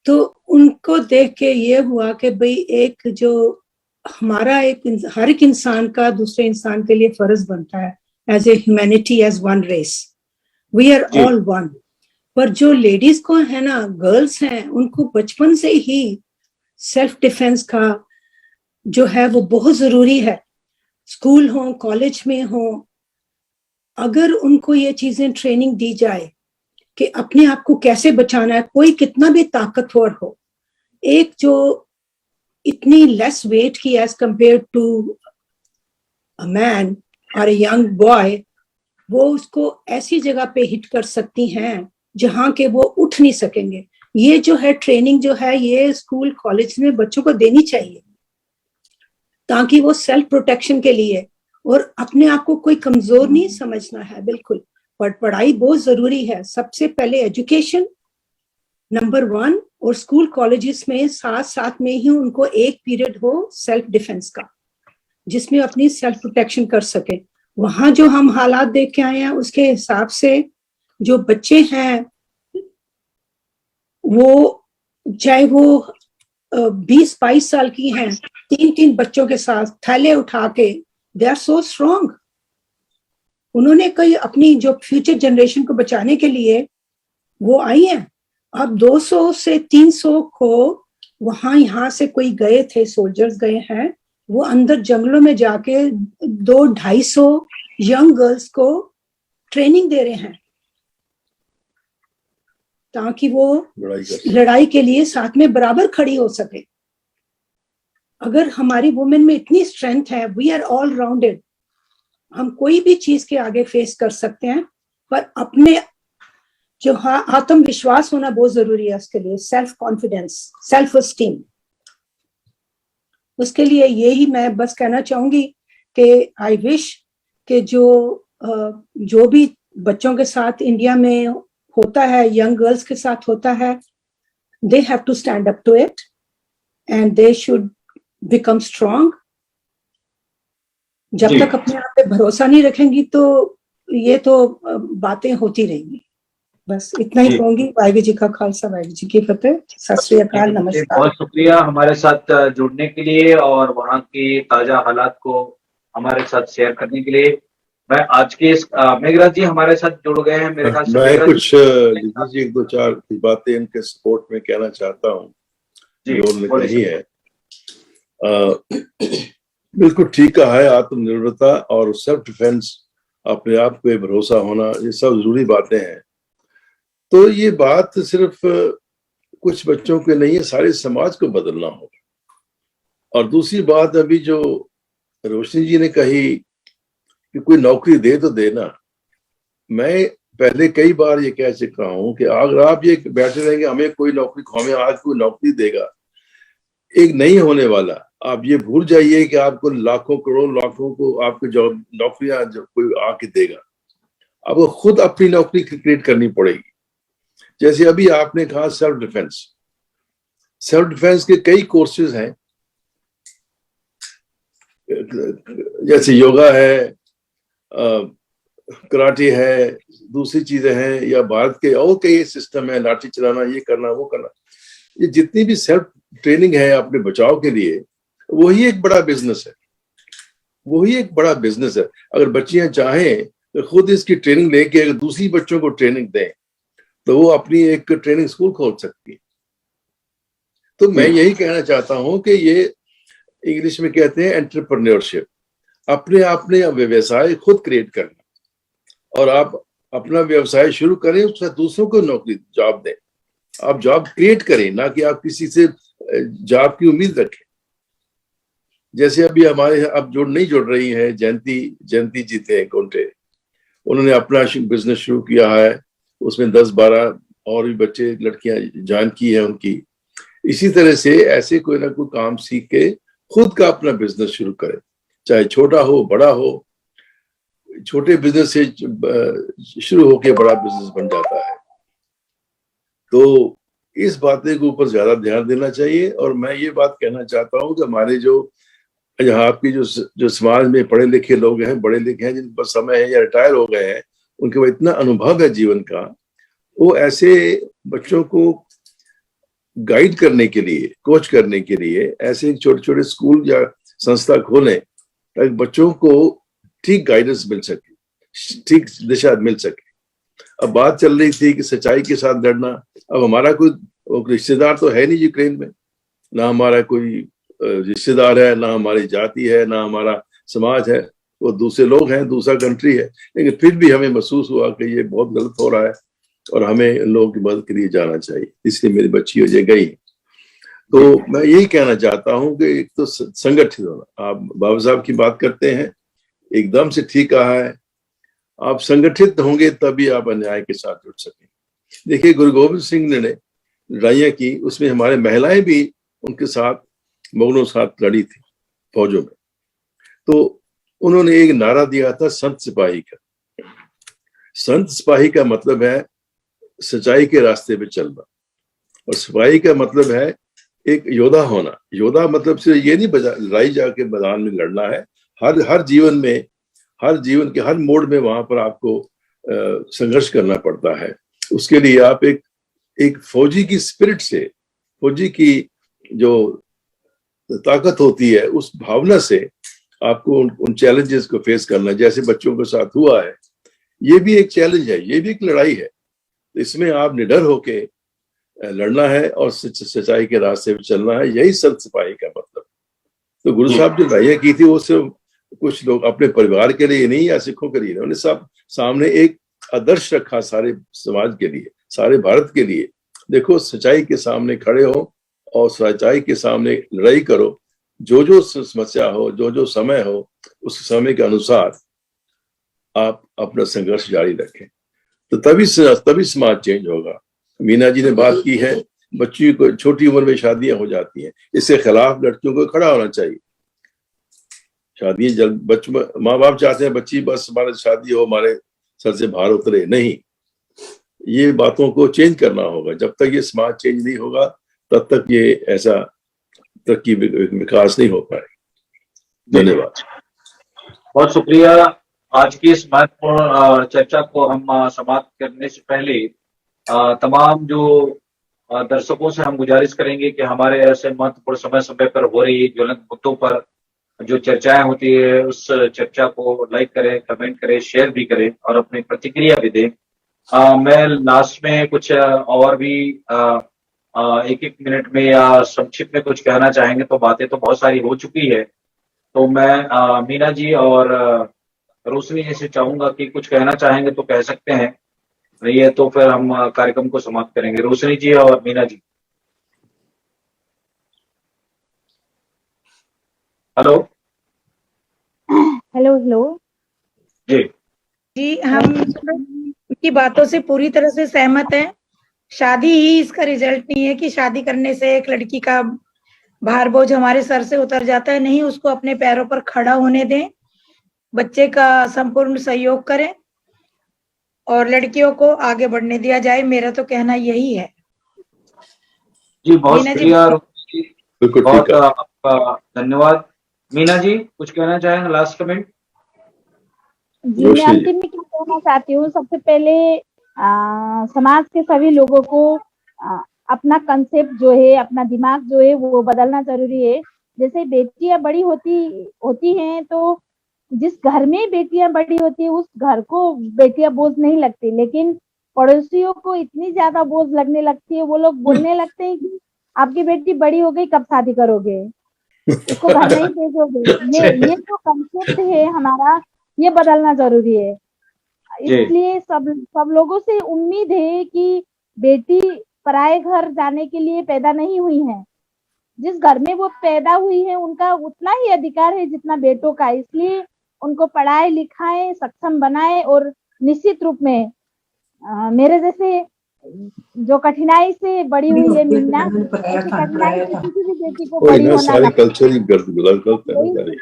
तो उनको देख के ये हुआ कि भाई एक जो हमारा हर एक इंसान का दूसरे इंसान के लिए फर्ज बनता है, as a humanity, as one race, we are all one. पर जो लेडीज को है ना, गर्ल्स हैं, उनको बचपन से ही सेल्फ डिफेंस का जो है वो बहुत जरूरी है। स्कूल हो, कॉलेज में हो, अगर उनको ये चीजें ट्रेनिंग दी जाए कि अपने आप को कैसे बचाना है, कोई कितना भी ताकतवर हो, एक जो इतनी लेस वेट की as compare to a man और अ यंग बॉय, वो उसको ऐसी जगह पे हिट कर सकती हैं जहां के वो उठ नहीं सकेंगे। ये जो है ट्रेनिंग जो है, ये स्कूल कॉलेज में बच्चों को देनी चाहिए, ताकि वो सेल्फ प्रोटेक्शन के लिए, और अपने आप को कोई कमजोर नहीं समझना है बिल्कुल। पर पढ़ाई बहुत जरूरी है। सबसे पहले एजुकेशन नंबर 1, और स्कूल कॉलेजेस में साथ साथ में ही उनको एक पीरियड हो सेल्फ डिफेंस का, जिसमें अपनी सेल्फ प्रोटेक्शन कर सके। वहां जो हम हालात देख के आए हैं, उसके हिसाब से जो बच्चे हैं, वो चाहे वो 20-22 साल की हैं, 3 बच्चों के साथ थैले उठा के, दे आर सो स्ट्रॉन्ग। उन्होंने कई अपनी जो फ्यूचर जनरेशन को बचाने के लिए वो आई हैं। अब 200 से 300 को वहां यहाँ से कोई गए थे, सोल्जर्स गए हैं, वो अंदर जंगलों में जाके 200-250 यंग गर्ल्स को ट्रेनिंग दे रहे हैं, ताकि वो लड़ाई के लिए साथ में बराबर खड़ी हो सके। अगर हमारी वुमेन में इतनी स्ट्रेंथ है, वी आर ऑल राउंडेड, हम कोई भी चीज के आगे फेस कर सकते हैं। पर अपने जो आत्मविश्वास होना बहुत जरूरी है उसके लिए, सेल्फ कॉन्फिडेंस, सेल्फ एस्टीम। उसके लिए यही मैं बस कहना चाहूंगी कि आई विश कि जो भी बच्चों के साथ इंडिया में होता है, यंग गर्ल्स के साथ होता है, they have to stand up to it and they should become strong. जब तक अपने आप पे भरोसा नहीं रखेंगी तो ये तो बातें होती रहेंगी। बस इतना ही कहूंगी। वाहिगुरू जी का खालसा, वाहिगुरू जी की फतेह। सत श्री अकाल, नमस्कार। बहुत शुक्रिया हमारे साथ जुड़ने के लिए और वहाँ की ताजा हालात को हमारे साथ शेयर करने के लिए। मैं आज के इस मेघराज जी हमारे साथ जुड़ गए हैं मेरे ख्याल से। मैं कुछ एक दो चार बातें इनके सपोर्ट में कहना चाहता हूँ जो उन्होंने कही है। बिल्कुल ठीक कहा है, आत्मनिर्भरता और सेल्फ डिफेंस, अपने आप पे भरोसा होना, ये सब जरूरी बातें हैं। तो ये बात सिर्फ कुछ बच्चों के नहीं है, सारे समाज को बदलना होगा। और दूसरी बात अभी जो रोशनी जी ने कही कि कोई नौकरी दे तो देना, मैं पहले कई बार ये कह चुका हूं कि अगर आप ये बैठे रहेंगे हमें कोई नौकरी, हमें आज कोई नौकरी देगा, एक नहीं होने वाला। आप ये भूल जाइए कि आपको लाखों करोड़ लाखों को आपको जॉब नौकरियां कोई आके देगा। आपको खुद अपनी नौकरी क्रिएट करनी पड़ेगी। जैसे अभी आपने कहा सेल्फ डिफेंस के कई कोर्सेज हैं, जैसे योगा है, कराटे है, दूसरी चीजें हैं, या भारत के और कई सिस्टम है, लाठी चलाना, ये करना वो करना। ये जितनी भी सेल्फ ट्रेनिंग है अपने बचाव के लिए, वही एक बड़ा बिजनेस है, वही एक बड़ा बिजनेस है। अगर बच्चियां चाहें तो खुद इसकी ट्रेनिंग लेके अगर दूसरी बच्चों को ट्रेनिंग दें तो वो अपनी एक ट्रेनिंग स्कूल खोल सकती है। तो मैं यही कहना चाहता हूं कि ये इंग्लिश में कहते हैं एंटरप्रेन्योरशिप, अपने आपने व्यवसाय खुद क्रिएट करना, और आप अपना व्यवसाय शुरू करें, उससे दूसरों को नौकरी जॉब दें। आप जॉब क्रिएट करें, ना कि आप किसी से जॉब की उम्मीद रखें। जैसे अभी हमारे अब नहीं जुड़ रही है जयंती जी थे कोंटे, उन्होंने अपना बिजनेस शुरू किया है, उसमें 10-12 और भी बच्चे लड़कियां ज्वाइन की है उनकी। इसी तरह से ऐसे कोई ना कोई काम सीख के खुद का अपना बिजनेस शुरू करें, चाहे छोटा हो बड़ा हो। छोटे बिजनेस से शुरू होके बड़ा बिजनेस बन जाता है। तो इस बातें के ऊपर ज्यादा ध्यान देना चाहिए। और मैं ये बात कहना चाहता हूँ कि हमारे जो यहाँ आपकी जो समाज में पढ़े लिखे लोग हैं, बड़े लिखे हैं, जिन पर समय है या रिटायर हो गए हैं, उनके पास इतना अनुभव है जीवन का, वो ऐसे बच्चों को गाइड करने के लिए, कोच करने के लिए ऐसे छोटे छोटे स्कूल या संस्था खोलें ताकि बच्चों को ठीक गाइडेंस मिल सके, ठीक दिशा मिल सके। अब बात चल रही थी कि सच्चाई के साथ लड़ना। अब हमारा कोई रिश्तेदार तो है नहीं यूक्रेन में, ना हमारा कोई रिश्तेदार है, ना हमारी जाति है, ना हमारा समाज है, वो दूसरे लोग हैं, दूसरा कंट्री है। लेकिन फिर भी हमें महसूस हुआ कि ये बहुत गलत हो रहा है और हमें इन लोगों की मदद के लिए जाना चाहिए, इसलिए मेरी बच्ची हो गई। तो मैं यही कहना चाहता हूं कि एक तो संगठित होना। आप बाबा साहब की बात करते हैं, एकदम से ठीक कहा है, आप संगठित होंगे तभी आप अन्याय के साथ जुड़ सकेंगे। देखिए गुरु गोविंद सिंह ने लड़ाइयाँ की, उसमें हमारे महिलाएं भी उनके साथ, मुगलों के साथ लड़ी थी फौजों में। तो उन्होंने एक नारा दिया था संत सिपाही का। संत सिपाही का मतलब है सच्चाई के रास्ते पे चलना, और सिपाही का मतलब है एक योद्धा होना। योद्धा मतलब सिर्फ ये नहीं लड़ाई जाके मैदान में लड़ना है, हर जीवन में, हर जीवन के हर मोड़ में वहां पर आपको संघर्ष करना पड़ता है। उसके लिए आप एक फौजी की स्पिरिट से, फौजी की जो ताकत होती है, उस भावना से आपको उन चैलेंजेस को फेस करना, जैसे बच्चों के साथ हुआ है। ये भी एक चैलेंज है, ये भी एक लड़ाई है। इसमें आप निडर होके लड़ना है और सच्चाई के रास्ते पे चलना है, यही संत सिपाही का मतलब। तो गुरु साहब जो लड़ाइयाँ की थी वो सिर्फ कुछ लोग अपने परिवार के लिए नहीं या सिखों के लिए, उन्होंने सब सामने एक आदर्श रखा सारे समाज के लिए, सारे भारत के लिए। देखो सच्चाई के सामने खड़े हो और सच्चाई के सामने लड़ाई करो, जो समस्या हो, जो समय हो, उस समय के अनुसार आप अपना संघर्ष जारी रखें, तो तभी समाज चेंज होगा। मीना जी ने बात की है, बच्ची को छोटी उम्र में शादियां हो जाती हैं, इसके खिलाफ लड़कियों को खड़ा होना चाहिए। शादी जल्द माँ बाप चाहते हैं बच्ची बस हमारे शादी हो, हमारे सर से भार उतरे, नहीं, ये बातों को चेंज करना होगा। जब तक ये समाज चेंज नहीं होगा तब तक ये ऐसा तरक्की विकास नहीं हो पाएगा। धन्यवाद, बहुत शुक्रिया। आज की इस महत्वपूर्ण चर्चा को हम समाप्त करने से पहले तमाम जो दर्शकों से हम गुजारिश करेंगे कि हमारे ऐसे महत्वपूर्ण समय पर हो रही ज्वलंत मुद्दों पर जो चर्चाएं होती है, उस चर्चा को लाइक करें, कमेंट करें, शेयर भी करें और अपनी प्रतिक्रिया भी दें। मैं लास्ट में कुछ और भी एक मिनट में या संक्षिप्त में कुछ कहना चाहेंगे, तो बातें तो बहुत सारी हो चुकी है। तो मैं मीना जी और रोशनी जी से चाहूंगा कि कुछ कहना चाहेंगे तो कह सकते हैं, नहीं है तो फिर हम कार्यक्रम को समाप्त करेंगे। रोशनी जी और मीना जी। हेलो हेलो जी, हम उनकी बातों से पूरी तरह से सहमत हैं। शादी ही इसका रिजल्ट नहीं है कि शादी करने से एक लड़की का भार बोझ हमारे सर से उतर जाता है। नहीं, उसको अपने पैरों पर खड़ा होने दें, बच्चे का संपूर्ण सहयोग करें और लड़कियों को आगे बढ़ने दिया जाए। मेरा तो कहना यही है। जी बहुत शुक्रिया, बहुत आपका धन्यवाद। मीना जी कुछ कहना चाहेंगे, लास्ट कमेंट? जी, मैं अंतिम में क्या कहना चाहती हूँ, सबसे पहले समाज के सभी लोगों को अपना कंसेप्ट जो है, अपना दिमाग जो है वो बदलना जरूरी है। जैसे बेटियां बड़ी होती हैं तो जिस घर में बेटियां बड़ी होती है उस घर को बेटियां बोझ नहीं लगती, लेकिन पड़ोसियों को इतनी ज्यादा बोझ लगने लगती है। वो लोग बोलने लगते हैं कि आपकी बेटी बड़ी हो गई, कब शादी करोगे, उसको घर नहीं भेजोगे। ये जो कंसेप्ट है हमारा, ये बदलना जरूरी है। इसलिए सब लोगों से उम्मीद है कि बेटी पराए घर जाने के लिए पैदा नहीं हुई है। जिस घर में वो पैदा हुई है उनका उतना ही अधिकार है जितना बेटों का। इसलिए उनको पढ़ाए लिखाए, सक्षम बनाए और निश्चित रूप में मेरे जैसे जो कठिनाई से बड़ी हुई है मीना, कठिनाई से किसी भी बेटी को बड़ी होना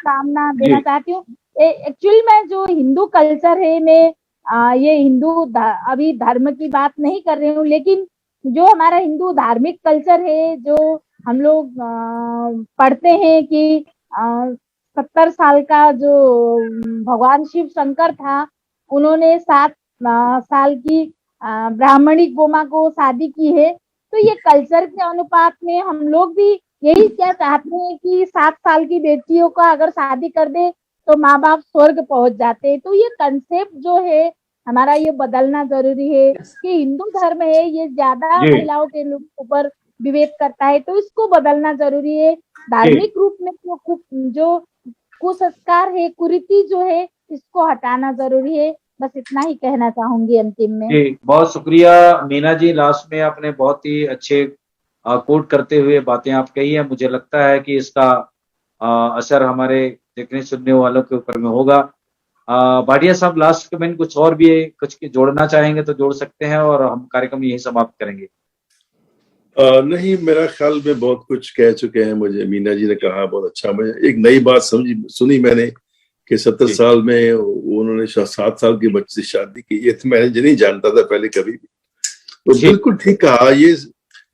कामना देना चाहती हूँ। एक्चुअली में जो हिंदू कल्चर है, मैं ये हिंदू अभी धर्म की बात नहीं कर रही हूँ, लेकिन जो हमारा हिंदू धार्मिक कल्चर है, जो हम लोग पढ़ते हैं कि 70 साल का जो भगवान शिव शंकर था, उन्होंने 7 साल की ब्राह्मणी गोमा को शादी की है। तो ये कल्चर के अनुपात में हम लोग भी यही क्या चाहते हैं कि 7 साल की बेटियों का अगर शादी कर दे तो माँ बाप स्वर्ग पहुंच जाते हैं। तो ये कंसेप्ट जो है हमारा, ये बदलना जरूरी है कि हिंदू धर्म है ये ज्यादा महिलाओं के ऊपर विवेक करता है, तो इसको बदलना जरूरी है। धार्मिक रूप में जो कुसंस्कार है, कुरीति जो है, इसको हटाना जरूरी है। बस इतना ही कहना चाहूंगी अंतिम में। जी, बहुत शुक्रिया मीना जी। लास्ट में आपने बहुत ही अच्छे कोट करते हुए बातें आप कही है। मुझे लगता है कि इसका असर हमारे देखने सुनने वालों के ऊपर में होगा। भाटिया साहब, लास्ट कमेंट कुछ और भी कुछ जोड़ना चाहेंगे तो जोड़ सकते हैं और हम कार्यक्रम यही समाप्त करेंगे। नहीं, मेरा ख्याल में बहुत कुछ कह चुके हैं। मुझे मीना जी ने कहा बहुत अच्छा। मुझे एक नई बात सुनी मैंने कि 70 साल में उन्होंने 7 साल की बच्ची से शादी की। ये तो मैंने नहीं जानता था पहले कभी भी। तो बिल्कुल ठीक कहा। ये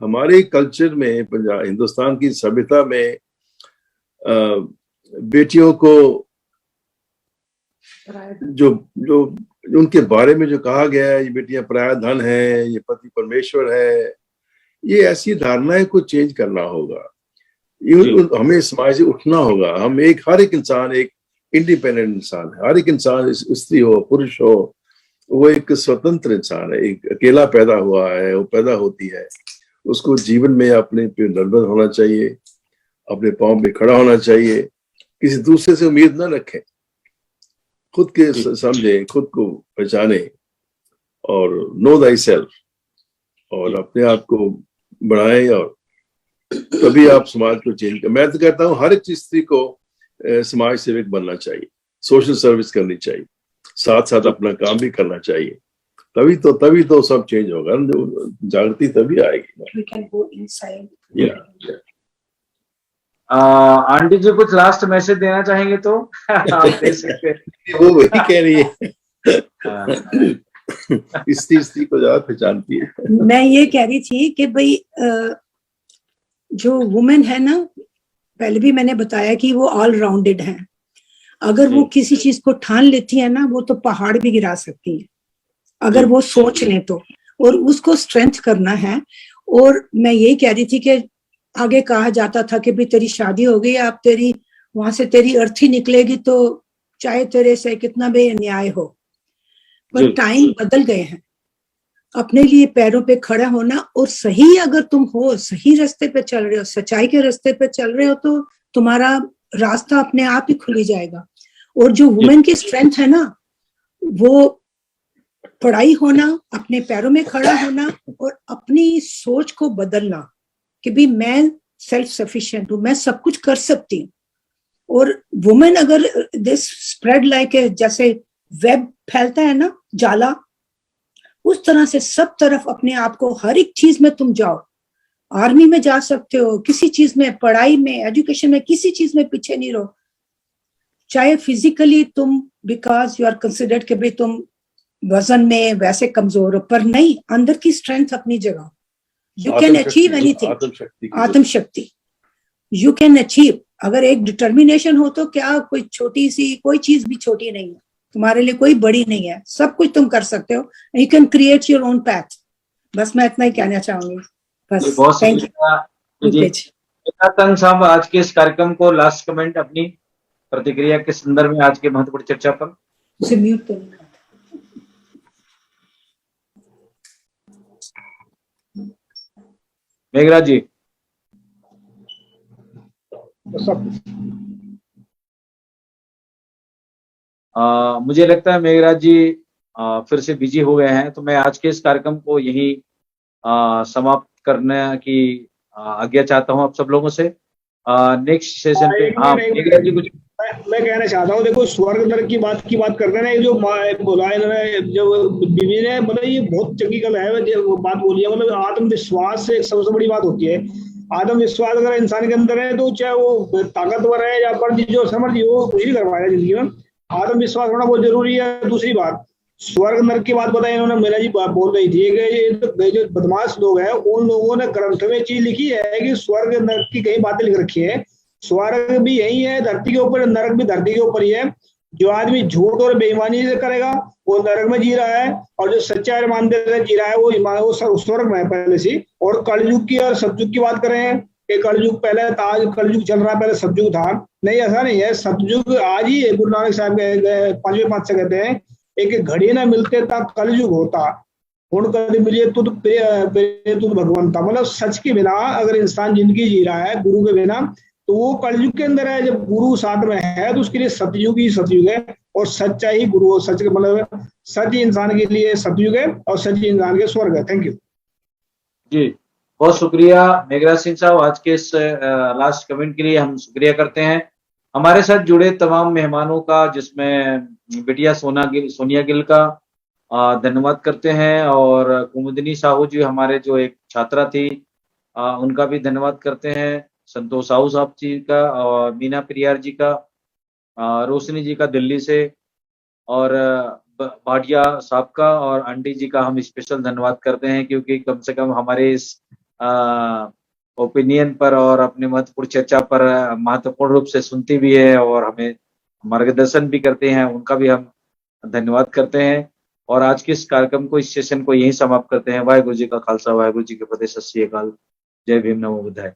हमारे कल्चर में, पंजाब हिंदुस्तान की सभ्यता में बेटियों को जो उनके बारे में जो कहा गया है, ये बेटियां पराया धन है, ये पति परमेश्वर है, ये ऐसी धारणाएं को चेंज करना होगा। हमें समाज से उठना होगा। हम हर एक इंसान एक इंडिपेंडेंट इंसान है। हर एक इंसान, स्त्री हो पुरुष हो, वो एक स्वतंत्र इंसान है। एक अकेला पैदा हुआ है, वो पैदा होती है, उसको जीवन में अपने पे निर्भर होना चाहिए, अपने पांव पे खड़ा होना चाहिए, किसी दूसरे से उम्मीद न रखें, खुद के समझे, खुद को पहचाने और नो दाई सेल्फ, और अपने आप को बढ़ाएं, और तभी आप समाज को चेंज कर। मैं तो कहता हूँ हर एक स्त्री को समाज सेवक बनना चाहिए, सोशल सर्विस करनी चाहिए, साथ साथ अपना काम भी करना चाहिए। तभी तो सब चेंज होगा, जागृति तभी आएगी। आंटी जी कुछ लास्ट मैसेज देना चाहेंगे तो आप दे सकते हैं। वो वही कह रही है। स्त्री को ज्यादा पहचानती है। मैं ये कह रही थी कि भाई जो वुमेन है ना, पहले भी मैंने बताया कि वो ऑल राउंडेड है। अगर वो किसी चीज को ठान लेती है ना, वो तो पहाड़ भी गिरा सकती है अगर वो सोच ले तो, और उसको स्ट्रेंथ करना है। और मैं यही कह रही थी कि आगे कहा जाता था कि भाई तेरी शादी हो गई, आप तेरी वहां से तेरी अर्थी निकलेगी, तो चाहे तेरे से कितना भी अन्याय हो। पर टाइम बदल गए हैं। अपने लिए पैरों पे खड़ा होना, और सही अगर तुम हो, सही रास्ते पे चल रहे हो, सच्चाई के रास्ते पे चल रहे हो, तो तुम्हारा रास्ता अपने आप ही खुल जाएगा। और जो वुमेन की स्ट्रेंथ है ना, वो पढ़ाई होना, अपने पैरों में खड़ा होना और अपनी सोच को बदलना कि भी मैं सेल्फ सफिशिएंट हूँ, मैं सब कुछ कर सकती हूँ। और वुमेन अगर दिस स्प्रेड लाइक जैसे वेब फैलता है ना, जाला, उस तरह से सब तरफ अपने आप को, हर एक चीज में तुम जाओ। आर्मी में जा सकते हो, किसी चीज में, पढ़ाई में, एजुकेशन में, किसी चीज में पीछे नहीं रहो। चाहे फिजिकली तुम, बिकॉज यू आर कंसिडर्ड कि भाई तुम वजन में वैसे कमजोर हो, पर नहीं, अंदर की स्ट्रेंथ अपनी जगह। You can achieve anything. आत्मशक्ति, यू कैन अचीव। अगर एक डिटर्मिनेशन हो तो क्या कोई छोटी सी, कोई चीज भी छोटी नहीं है तुम्हारे लिए, कोई बड़ी नहीं है, सब कुछ तुम कर सकते हो। You can create your own path. बस मैं इतना ही कहना चाहूंगी। बस बहुत थैंक शुक्रिया यू जी। तंग साहब, आज के इस कार्यक्रम को लास्ट कमेंट अपनी प्रतिक्रिया के संदर्भ में आज के महत्वपूर्ण चर्चा पर। उसे म्यूट तो मेघराज जी। मुझे लगता है मेघराज जी फिर से बिजी हो गए हैं, तो मैं आज के इस कार्यक्रम को यही समाप्त करने की आज्ञा चाहता हूं आप सब लोगों से। नेक्स्ट सेशन पे मेघराज जी कुछ मैं कहना चाहता हूँ, देखो स्वर्ग नरक की बात करते हैं ना, जो बोला इन्होंने, जो बीवी ने, मतलब ये बहुत चंगी गल है वो बात बोली है। मतलब आत्मविश्वास से सबसे बड़ी बात होती है। आत्मविश्वास अगर इंसान के अंदर है तो चाहे वो ताकतवर है या पर जो समझ वो कुछ भी करवाएगा जिंदगी में। आत्मविश्वास होना बहुत जरूरी है। दूसरी बात, स्वर्ग नरक की बात बताई इन्होंने, मेरा जी बोल रही थी कि जो बदमाश लोग हैं उन लोगों ने ग्रंथ में चीज लिखी है कि स्वर्ग नरक की कई बातें लिख रखी है। स्वर्ग भी यही है धरती के ऊपर, नरक भी धरती के ऊपर ही है। जो आदमी झूठ और बेईमानी से करेगा वो नरक में जी रहा है, और जो सच्चा ईमानदारी से जी रहा है वो स्वर्ग में है पहले से। और कलयुग की और सतयुग की बात करें कि कलयुग पहले था, कलयुग चल रहा है, पहले सतयुग था। नहीं, ऐसा नहीं है, सतयुग आज ही है। गुरु नानक साहब पांचवें पातशाह कहते हैं एक घड़ी ना मिलते तक कलयुग होता, हुण कद मिले तुद भगवंता। मतलब सच के बिना अगर इंसान जिंदगी जी रहा है गुरु के बिना, तो वो कलयुग के अंदर है। जब गुरु साथ में है तो उसके लिए सतयुग ही सतयुग है, और सच्चा ही गुरु, सच के मतलब सच ही इंसान के लिए सतयुग है और सच ही इंसान के स्वर्ग है। थैंक यू जी, बहुत शुक्रिया मेघराज सिंह साहब। आज के इस लास्ट कमेंट के लिए हम शुक्रिया करते हैं। हमारे साथ जुड़े तमाम मेहमानों का, जिसमें बिटिया सोनिया गिल का धन्यवाद करते हैं, और कुमुदिनी साहू जी हमारे जो एक छात्रा थी उनका भी धन्यवाद करते हैं। संतोष साहू साहब जी का, और मीना प्रियार जी का, रोशनी जी का दिल्ली से, और भाटिया साहब का और आंटी जी का हम स्पेशल धन्यवाद करते हैं, क्योंकि कम से कम हमारे इस ओपिनियन पर और अपने महत्वपूर्ण चर्चा पर महत्वपूर्ण रूप से सुनती भी है और हमें मार्गदर्शन भी करते हैं। उनका भी हम धन्यवाद करते हैं। और आज के इस कार्यक्रम को, इस सेशन को यहीं समाप्त करते हैं। वाहिगुरु जी का खालसा, वाहिगुरु जी के फतेह, सत श्री अकाल, जय भीम, नमो बुद्धाय।